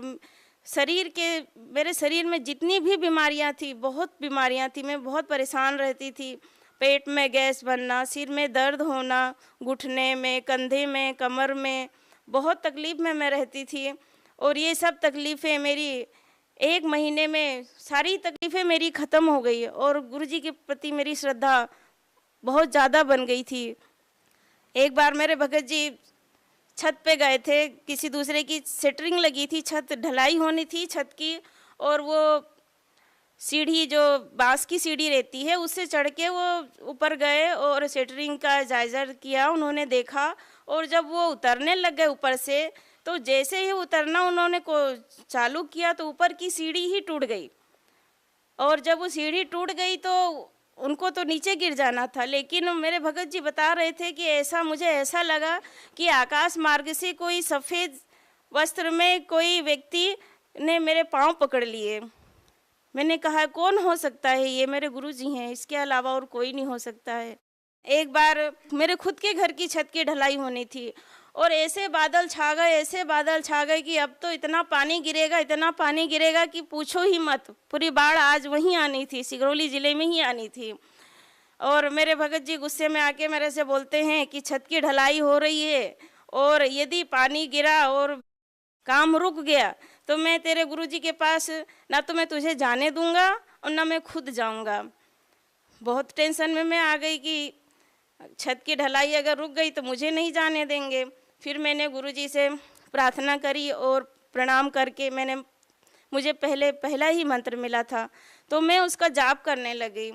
मेरे शरीर में जितनी भी बीमारियां थी, बहुत बीमारियां थी, मैं बहुत परेशान रहती थी। पेट में गैस बनना, सिर में दर्द होना, घुटने में, कंधे में, कमर में, बहुत तकलीफ़ में मैं रहती थी। और ये सब तकलीफ़ें मेरी 1 महीने में सारी तकलीफ़ें मेरी ख़त्म हो गई और गुरुजी के प्रति मेरी श्रद्धा बहुत ज़्यादा बन गई थी। एक बार मेरे भगत जी छत पे गए थे, किसी दूसरे की सेटरिंग लगी थी, छत ढलाई होनी थी छत की, और वो सीढ़ी जो बांस की सीढ़ी रहती है उससे चढ़ के वो ऊपर गए और सेटरिंग का जायज़ा किया। उन्होंने देखा और जब वो उतरने लग गए ऊपर से, तो जैसे ही उतरना उन्होंने को चालू किया तो ऊपर की सीढ़ी ही टूट गई। और जब वो सीढ़ी टूट गई तो उनको तो नीचे गिर जाना था, लेकिन मेरे भगत जी बता रहे थे कि मुझे ऐसा लगा कि आकाश मार्ग से कोई सफ़ेद वस्त्र में कोई व्यक्ति ने मेरे पाँव पकड़ लिए। मैंने कहा कौन हो सकता है, ये मेरे गुरुजी हैं, इसके अलावा और कोई नहीं हो सकता है। एक बार मेरे खुद के घर की छत की ढलाई होनी थी और ऐसे बादल छा गए कि अब तो इतना पानी गिरेगा कि पूछो ही मत। पूरी बाढ़ आज वहीं आनी थी, सिगरौली ज़िले में ही आनी थी। और मेरे भगत जी गुस्से में आके मेरे से बोलते हैं कि छत की ढलाई हो रही है और यदि पानी गिरा और काम रुक गया तो मैं तेरे गुरुजी के पास ना तो मैं तुझे जाने दूंगा और ना मैं खुद जाऊंगा। बहुत टेंशन में मैं आ गई कि छत की ढलाई अगर रुक गई तो मुझे नहीं जाने देंगे। फिर मैंने गुरुजी से प्रार्थना करी और प्रणाम करके मुझे पहला ही मंत्र मिला था तो मैं उसका जाप करने लगी।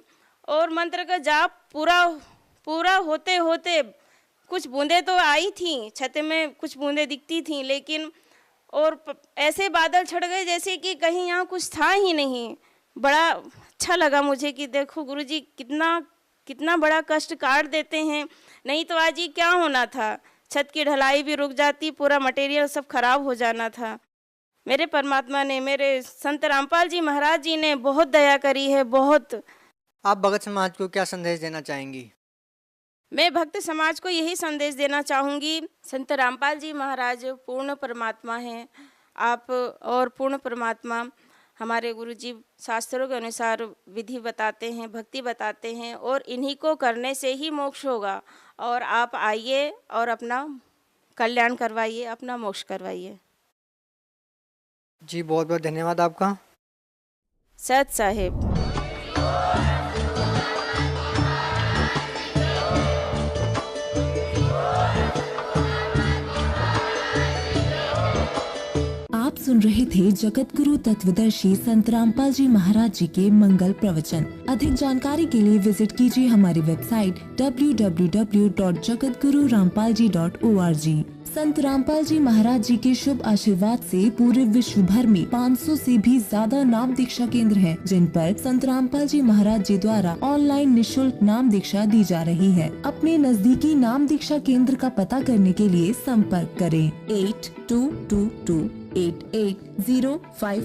और मंत्र का जाप पूरा होते होते कुछ बूंदें तो आई थी, छत में कुछ बूंदें दिखती थीं, लेकिन और ऐसे बादल छट गए जैसे कि कहीं यहाँ कुछ था ही नहीं। बड़ा अच्छा लगा मुझे कि देखो गुरुजी कितना बड़ा कष्ट काट देते हैं, नहीं तो आज ये क्या होना था, छत की ढलाई भी रुक जाती, पूरा मटेरियल सब खराब हो जाना था। मेरे परमात्मा ने, मेरे संत रामपाल जी महाराज जी ने बहुत दया करी है, बहुत। आप भगत समाज को क्या संदेश देना चाहेंगी? मैं भक्त समाज को यही संदेश देना चाहूँगी, संत रामपाल जी महाराज पूर्ण परमात्मा हैं आप, और पूर्ण परमात्मा हमारे गुरुजी शास्त्रों के अनुसार विधि बताते हैं, भक्ति बताते हैं, और इन्हीं को करने से ही मोक्ष होगा। और आप आइए और अपना कल्याण करवाइए, अपना मोक्ष करवाइए। जी बहुत बहुत धन्यवाद आपका। सत साहेब। आप सुन रहे थे जगत गुरु तत्वदर्शी संत रामपाल जी महाराज जी के मंगल प्रवचन। अधिक जानकारी के लिए विजिट कीजिए हमारी वेबसाइट www.jagatgururampalji.org। संत रामपाल जी महाराज जी के शुभ आशीर्वाद से पूरे विश्व भर में 500 से भी ज्यादा नाम दीक्षा केंद्र हैं, जिन पर संत रामपाल जी महाराज जी द्वारा ऑनलाइन निशुल्क नाम दीक्षा दी जा रही है। अपने नजदीकी नाम दीक्षा केंद्र का पता करने के लिए संपर्क करें 82228805